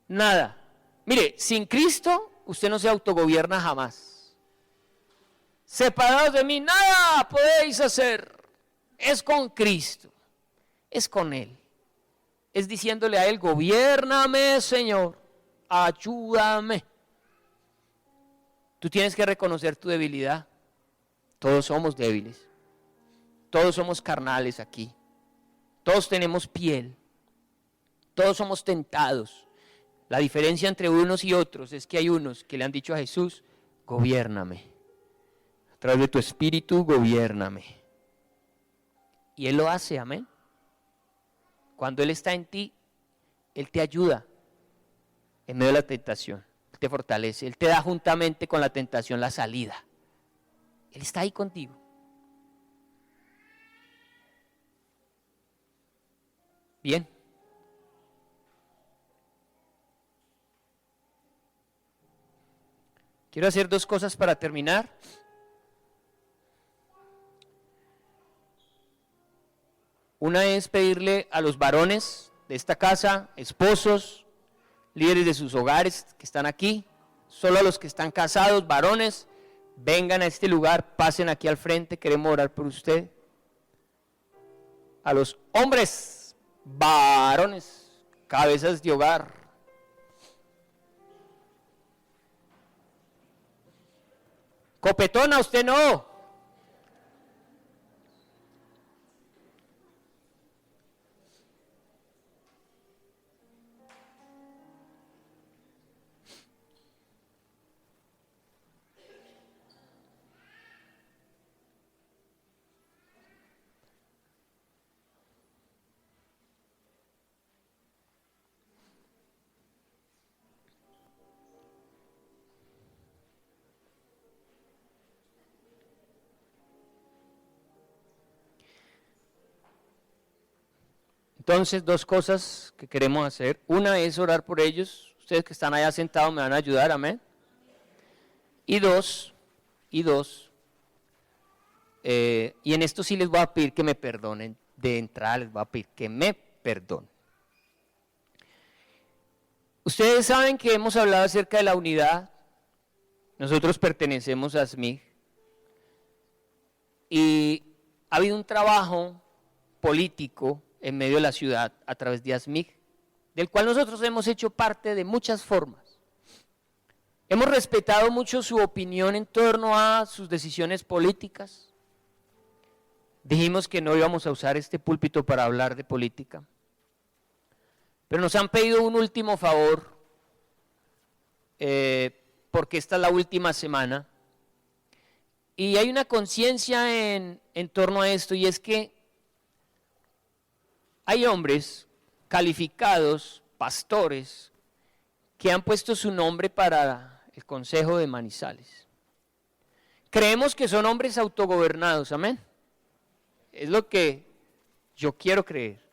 nada. Mire, sin Cristo usted no se autogobierna jamás. Separados de mí, nada podéis hacer. Es con Cristo, es con Él. Es diciéndole a Él, gobiérname, Señor, ayúdame. Tú tienes que reconocer tu debilidad. Todos somos débiles. Todos somos carnales aquí. Todos tenemos piel. Todos somos tentados. La diferencia entre unos y otros es que hay unos que le han dicho a Jesús, gobiérname. A través de tu espíritu, gobiérname. Y Él lo hace, amén. Cuando Él está en ti, Él te ayuda en medio de la tentación. Él te fortalece. Él te da juntamente con la tentación la salida. Él está ahí contigo. Bien. Quiero hacer dos cosas para terminar. Una es pedirle a los varones de esta casa, esposos, líderes de sus hogares que están aquí, solo a los que están casados, varones, vengan a este lugar, pasen aquí al frente, queremos orar por usted. A los hombres, varones, cabezas de hogar. Copetona, usted no. Entonces, dos cosas que queremos hacer. Una es orar por ellos. Ustedes que están allá sentados me van a ayudar, amén. Y dos, y en esto sí les voy a pedir que me perdonen. De entrada les voy a pedir que me perdonen. Ustedes saben que hemos hablado acerca de la unidad. Nosotros pertenecemos a SMIG. Y ha habido un trabajo político en medio de la ciudad a través de ASMIG, del cual nosotros hemos hecho parte de muchas formas. Hemos respetado mucho su opinión en torno a sus decisiones políticas. Dijimos que no íbamos a usar este púlpito para hablar de política. Pero nos han pedido un último favor, porque esta es la última semana. Y hay una conciencia en torno a esto, y es que hay hombres calificados, pastores, que han puesto su nombre para el Consejo de Manizales. Creemos que son hombres autogobernados, amén. Es lo que yo quiero creer.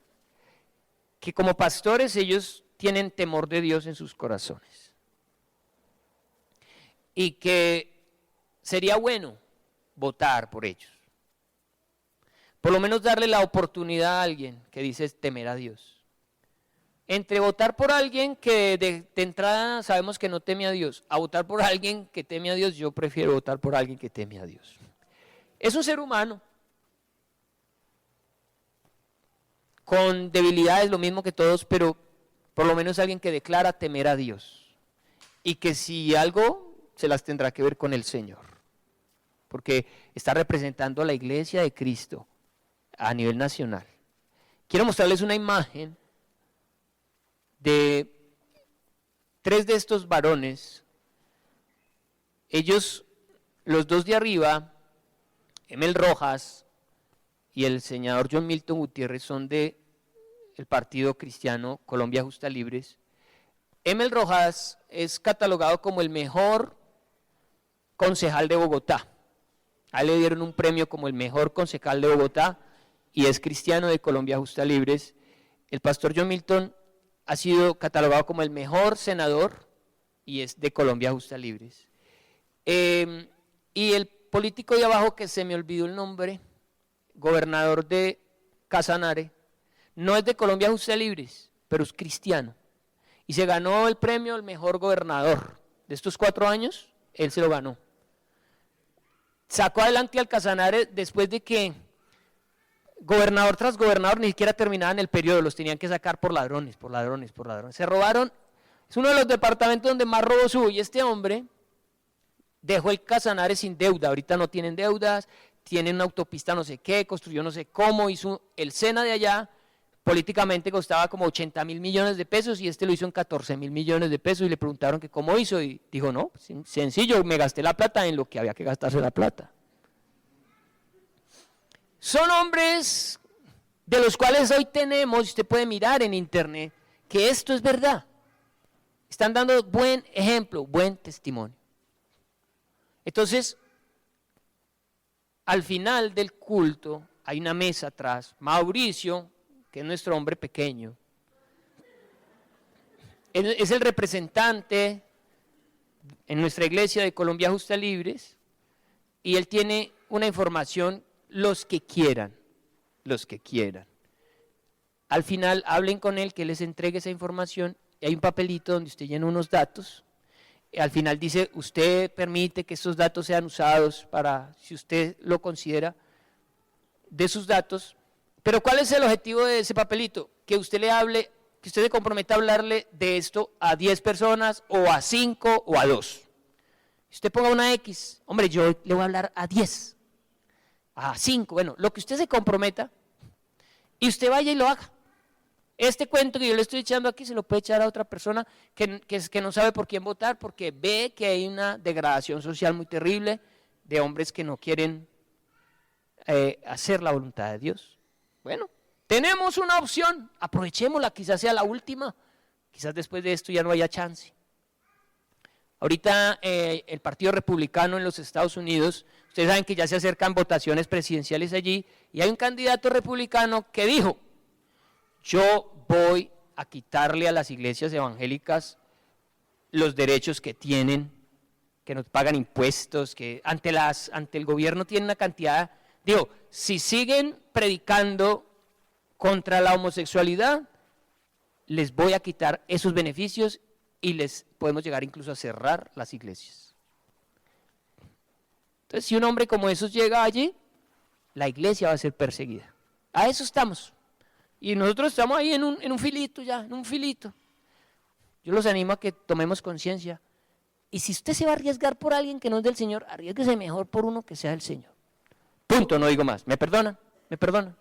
Que como pastores ellos tienen temor de Dios en sus corazones. Y que sería bueno votar por ellos. Por lo menos darle la oportunidad a alguien que dice temer a Dios. Entre votar por alguien que de entrada sabemos que no teme a Dios, a votar por alguien que teme a Dios, yo prefiero votar por alguien que teme a Dios. Es un ser humano, con debilidades lo mismo que todos, pero por lo menos alguien que declara temer a Dios. Y que si algo, se las tendrá que ver con el Señor. Porque está representando a la iglesia de Cristo a nivel nacional. Quiero mostrarles una imagen de 3 de estos varones. Ellos, los dos de arriba, Emel Rojas y el senador John Milton Gutiérrez, son del Partido Cristiano Colombia Justa Libres. Emel Rojas es catalogado como el mejor concejal de Bogotá. A él le dieron un premio como el mejor concejal de Bogotá y es cristiano de Colombia Justa Libres. El pastor John Milton ha sido catalogado como el mejor senador y es de Colombia Justa Libres. Y el político de abajo, que se me olvidó el nombre, gobernador de Casanare, no es de Colombia Justa Libres, pero es cristiano. Y se ganó el premio al mejor gobernador. De estos 4 años, él se lo ganó. sacó adelante al Casanare después de que gobernador tras gobernador ni siquiera terminaban el periodo, los tenían que sacar por ladrones, por ladrones, por ladrones. Se robaron, es uno de los departamentos donde más robos hubo, y este hombre dejó el Casanare sin deuda, ahorita no tienen deudas, tienen una autopista no sé qué, construyó no sé cómo, hizo el SENA de allá, políticamente costaba como 80.000 millones de pesos y este lo hizo en 14.000 millones de pesos y le preguntaron que cómo hizo y dijo, no, sencillo, me gasté la plata en lo que había que gastarse la plata. Son hombres de los cuales hoy tenemos, usted puede mirar en internet, que esto es verdad. Están dando buen ejemplo, buen testimonio. Entonces, al final del culto, hay una mesa atrás. Mauricio, que es nuestro hombre pequeño, es el representante en nuestra iglesia de Colombia Justa Libres, y él tiene una información. Los que quieran. Al final hablen con él, que les entregue esa información, y hay un papelito donde usted llena unos datos, y al final dice, usted permite que estos datos sean usados para, si usted lo considera, de sus datos, pero ¿cuál es el objetivo de ese papelito? Que usted le hable, que usted se comprometa a hablarle de esto a 10 personas, o a 5, o a 2. Usted ponga una X, hombre, yo le voy a hablar a 10. A 5, bueno, lo que usted se comprometa y usted vaya y lo haga. Este cuento que yo le estoy echando aquí se lo puede echar a otra persona que no sabe por quién votar, porque ve que hay una degradación social muy terrible de hombres que no quieren hacer la voluntad de Dios. Bueno, tenemos una opción, aprovechémosla, quizás sea la última, quizás después de esto ya no haya chance. Ahorita el Partido Republicano en los Estados Unidos, ustedes saben que ya se acercan votaciones presidenciales allí, y hay un candidato republicano que dijo, yo voy a quitarle a las iglesias evangélicas los derechos que tienen, que nos pagan impuestos, que ante el gobierno tienen una cantidad, digo, si siguen predicando contra la homosexualidad, les voy a quitar esos beneficios y les podemos llegar incluso a cerrar las iglesias. Entonces, si un hombre como esos llega allí, la iglesia va a ser perseguida. A eso estamos. Y nosotros estamos ahí en un filito ya, en un filito. Yo los animo a que tomemos conciencia. Y si usted se va a arriesgar por alguien que no es del Señor, arriésguese mejor por uno que sea del Señor. Punto, no digo más. ¿Me perdonan? ¿Me perdonan?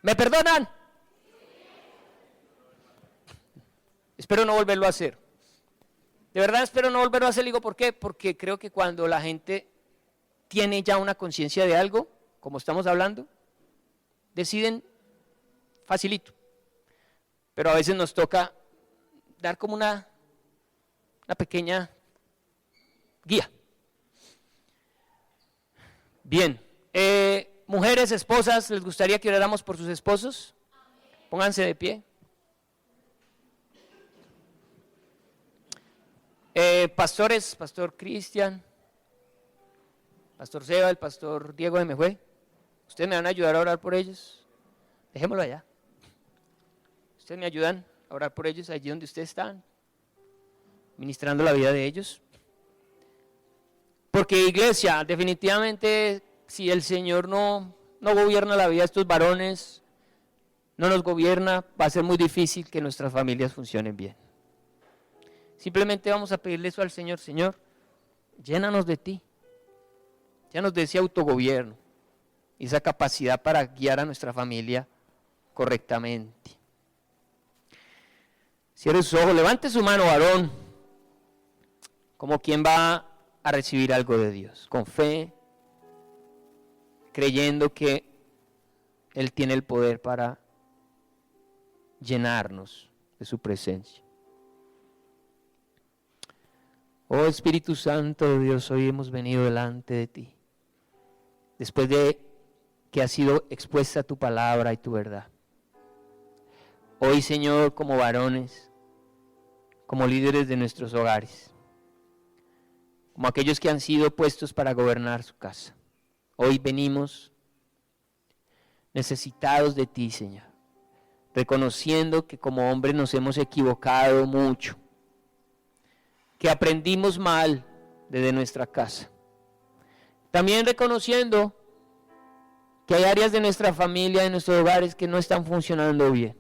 ¿Me perdonan? Espero no volverlo a hacer. De verdad espero no volverlo a hacer. Digo, ¿por qué? Porque creo que cuando la gente tiene ya una conciencia de algo, como estamos hablando, deciden facilito. Pero a veces nos toca dar como una pequeña guía. Bien, mujeres, esposas, ¿les gustaría que oráramos por sus esposos? Pónganse de pie. Pastores, Pastor Cristian, Pastor Seba, el Pastor Diego de Mejue, ¿ustedes me van a ayudar a orar por ellos? Dejémoslo allá. ¿Ustedes me ayudan a orar por ellos allí donde ustedes están? Ministrando la vida de ellos. Porque iglesia, definitivamente, si el Señor no gobierna la vida de estos varones, no nos gobierna, va a ser muy difícil que nuestras familias funcionen bien. Simplemente vamos a pedirle eso al Señor. Señor, llénanos de ti, llénanos de ese autogobierno y esa capacidad para guiar a nuestra familia correctamente. Cierre sus ojos, levante su mano, varón, como quien va a recibir algo de Dios, con fe, creyendo que Él tiene el poder para llenarnos de su presencia. Oh Espíritu Santo de Dios, hoy hemos venido delante de ti, después de que ha sido expuesta tu palabra y tu verdad. Hoy, Señor, como varones, como líderes de nuestros hogares, como aquellos que han sido puestos para gobernar su casa, hoy venimos necesitados de ti, Señor, reconociendo que como hombres nos hemos equivocado mucho, que aprendimos mal desde nuestra casa, También reconociendo que hay áreas de nuestra familia, de nuestros hogares que no están funcionando bien.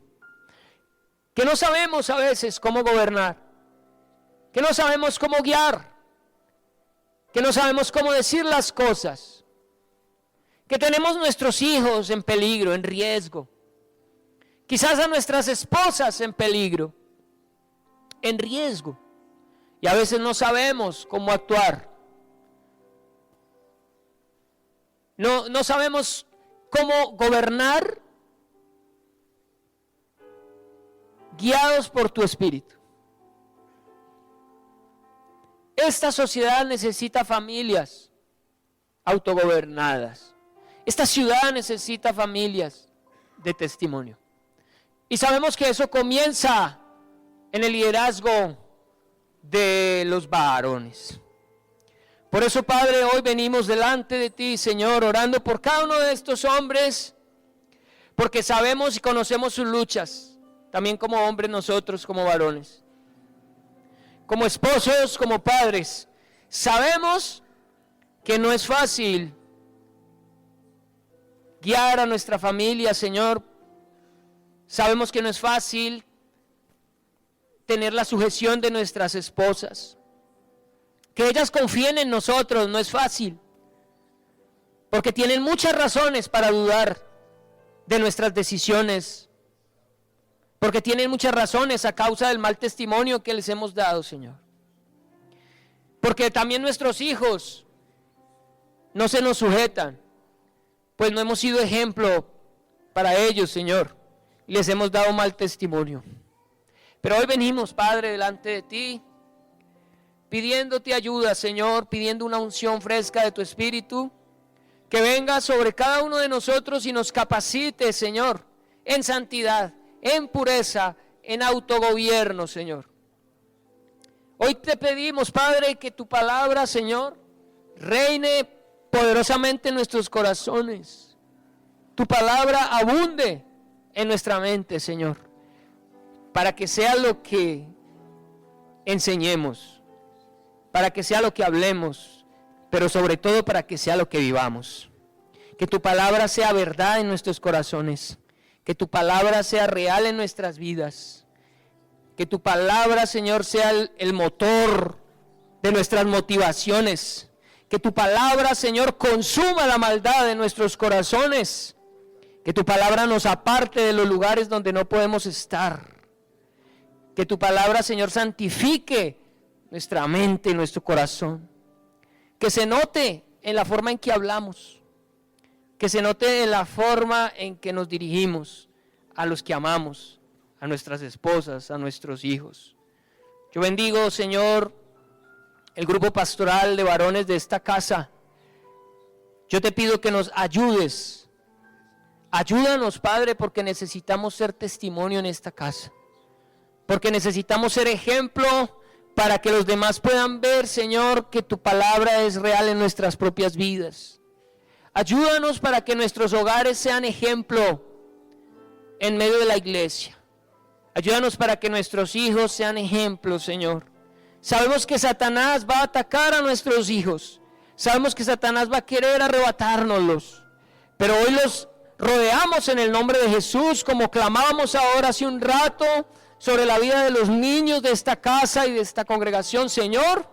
Que no sabemos a veces cómo gobernar. Que no sabemos cómo guiar. Que no sabemos cómo decir las cosas. Que tenemos nuestros hijos en peligro, en riesgo. Quizás a nuestras esposas en peligro, en riesgo. Y a veces no sabemos cómo actuar. No sabemos cómo gobernar guiados por tu espíritu. Esta sociedad necesita familias autogobernadas. Esta ciudad necesita familias de testimonio. Y sabemos que eso comienza en el liderazgo de los varones. Por eso, Padre, hoy venimos delante de ti, Señor, orando por cada uno de estos hombres, porque sabemos y conocemos sus luchas, también como hombres nosotros, como varones, como esposos, como padres. Sabemos que no es fácil guiar a nuestra familia, Señor. Sabemos que no es fácil tener la sujeción de nuestras esposas. Que ellas confíen en nosotros no es fácil, porque tienen muchas razones para dudar de nuestras decisiones, porque tienen muchas razones a causa del mal testimonio que les hemos dado, Señor. Porque también nuestros hijos no se nos sujetan, pues no hemos sido ejemplo para ellos, Señor, y les hemos dado mal testimonio. Pero hoy venimos, Padre, delante de ti, pidiéndote ayuda, Señor, pidiendo una unción fresca de tu Espíritu, que venga sobre cada uno de nosotros y nos capacite, Señor, en santidad, en pureza, en autogobierno, Señor. Hoy te pedimos, Padre, que tu palabra, Señor, reine poderosamente en nuestros corazones. Tu palabra abunde en nuestra mente, Señor, para que sea lo que enseñemos, para que sea lo que hablemos, pero sobre todo para que sea lo que vivamos. Que tu palabra sea verdad en nuestros corazones, que tu palabra sea real en nuestras vidas, que tu palabra, Señor, sea el motor de nuestras motivaciones, que tu palabra, Señor, consuma la maldad de nuestros corazones, que tu palabra nos aparte de los lugares donde no podemos estar, que tu palabra, Señor, santifique nuestra mente y nuestro corazón, que se note en la forma en que hablamos, que se note en la forma en que nos dirigimos a los que amamos, a nuestras esposas, a nuestros hijos. Yo bendigo, Señor, el grupo pastoral de varones de esta casa. Yo te pido que nos ayudes. Ayúdanos, Padre, porque necesitamos ser testimonio en esta casa, porque necesitamos ser ejemplo para que los demás puedan ver, Señor, que tu palabra es real en nuestras propias vidas. Ayúdanos para que nuestros hogares sean ejemplo en medio de la iglesia. Ayúdanos para que nuestros hijos sean ejemplos, Señor. Sabemos que Satanás va a atacar a nuestros hijos. Sabemos que Satanás va a querer arrebatárnoslos. Pero hoy los rodeamos en el nombre de Jesús, como clamábamos ahora hace un rato, sobre la vida de los niños de esta casa y de esta congregación, Señor,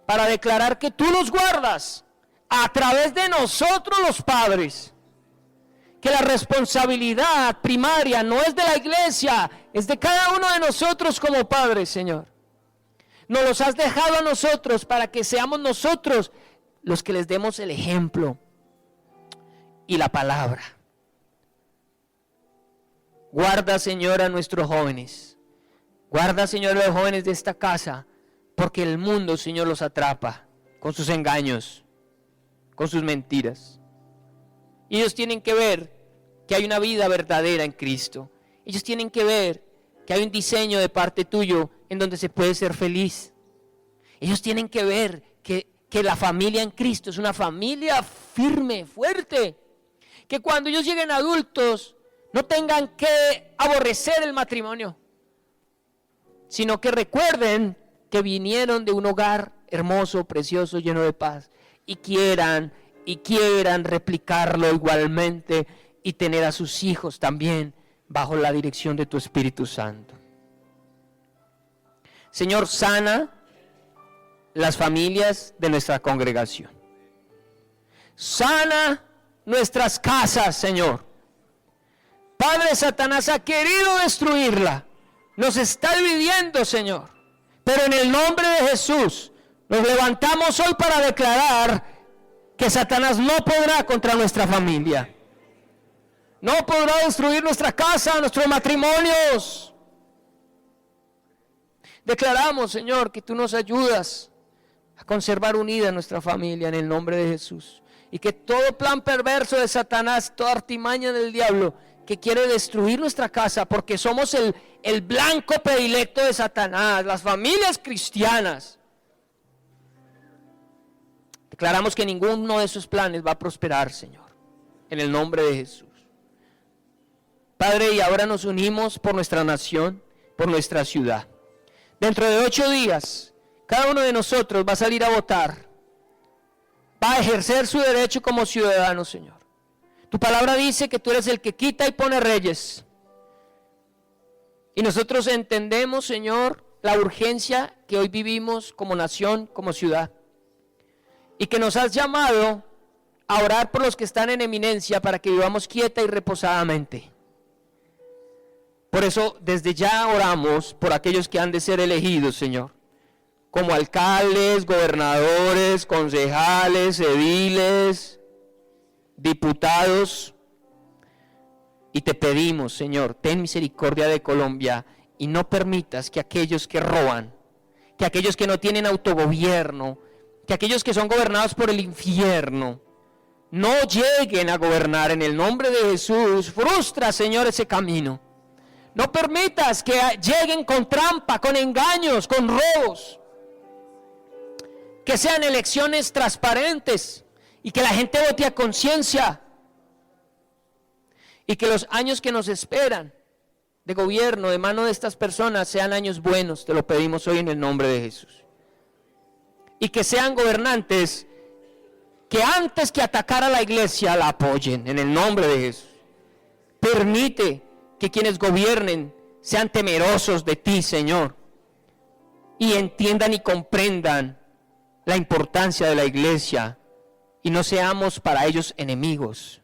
para declarar que tú los guardas a través de nosotros los padres, que la responsabilidad primaria no es de la iglesia, es de cada uno de nosotros como padres, Señor. Nos los has dejado a nosotros para que seamos nosotros los que les demos el ejemplo y la palabra. Guarda, Señor, a nuestros jóvenes. Guarda, Señor, a los jóvenes de esta casa, porque el mundo, Señor, los atrapa con sus engaños, con sus mentiras. Y ellos tienen que ver que hay una vida verdadera en Cristo. Ellos tienen que ver que hay un diseño de parte tuyo en donde se puede ser feliz. Ellos tienen que ver que la familia en Cristo es una familia firme, fuerte. Que cuando ellos lleguen adultos no tengan que aborrecer el matrimonio, sino que recuerden que vinieron de un hogar hermoso, precioso, lleno de paz, y quieran replicarlo igualmente y tener a sus hijos también bajo la dirección de tu Espíritu Santo. Señor, sana las familias de nuestra congregación. Sana nuestras casas, Señor. Padre, Satanás ha querido destruirla. Nos está dividiendo, Señor. Pero en el nombre de Jesús, nos levantamos hoy para declarar que Satanás no podrá contra nuestra familia. No podrá destruir nuestra casa, nuestros matrimonios. Declaramos, Señor, que tú nos ayudas a conservar unida nuestra familia en el nombre de Jesús. Y que todo plan perverso de Satanás, toda artimaña del diablo que quiere destruir nuestra casa, porque somos el blanco predilecto de Satanás, las familias cristianas. Declaramos que ninguno de esos planes va a prosperar, Señor, en el nombre de Jesús. Padre, y ahora nos unimos por nuestra nación, por nuestra ciudad. Dentro de 8 días, cada uno de nosotros va a salir a votar, va a ejercer su derecho como ciudadano, Señor. Tu palabra dice que tú eres el que quita y pone reyes. Y nosotros entendemos, Señor, la urgencia que hoy vivimos como nación, como ciudad. Y que nos has llamado a orar por los que están en eminencia para que vivamos quieta y reposadamente. Por eso, desde ya oramos por aquellos que han de ser elegidos, Señor, como alcaldes, gobernadores, concejales, ediles, diputados, y te pedimos, Señor, ten misericordia de Colombia y no permitas que aquellos que roban, que aquellos que no tienen autogobierno, que aquellos que son gobernados por el infierno, no lleguen a gobernar en el nombre de Jesús. Frustra, Señor, ese camino. No permitas que lleguen con trampa, con engaños, con robos. Que sean elecciones transparentes y que la gente vote a conciencia. Y que los años que nos esperan de gobierno, de mano de estas personas, sean años buenos. Te lo pedimos hoy en el nombre de Jesús. Y que sean gobernantes que antes que atacar a la iglesia la apoyen en el nombre de Jesús. Permite que quienes gobiernen sean temerosos de ti, Señor, y entiendan y comprendan la importancia de la iglesia y no seamos para ellos enemigos.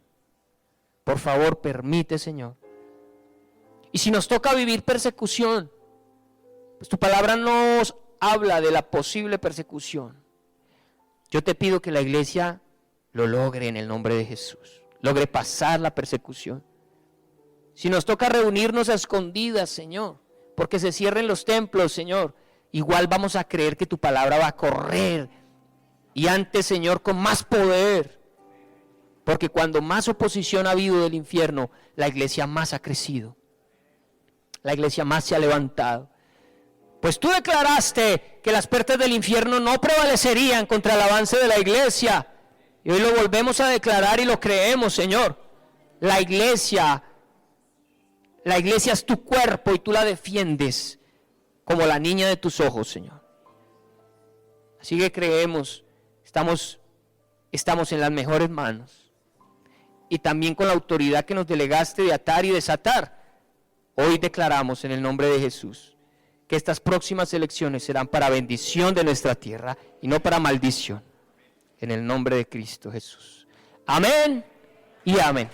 Por favor, permite, Señor. Y si nos toca vivir persecución, pues tu palabra nos habla de la posible persecución. Yo te pido que la iglesia lo logre en el nombre de Jesús, logre pasar la persecución. Si nos toca reunirnos a escondidas, Señor, porque se cierren los templos, Señor, igual vamos a creer que tu palabra va a correr. Y antes, Señor, con más poder. Porque cuando más oposición ha habido del infierno, la iglesia más ha crecido. La iglesia más se ha levantado. Pues tú declaraste que las puertas del infierno no prevalecerían contra el avance de la iglesia. Y hoy lo volvemos a declarar y lo creemos, Señor. La iglesia es tu cuerpo y tú la defiendes como la niña de tus ojos, Señor. Así que creemos, estamos en las mejores manos. Y también con la autoridad que nos delegaste de atar y desatar. Hoy declaramos en el nombre de Jesús que estas próximas elecciones serán para bendición de nuestra tierra y no para maldición. En el nombre de Cristo Jesús. Amén y amén.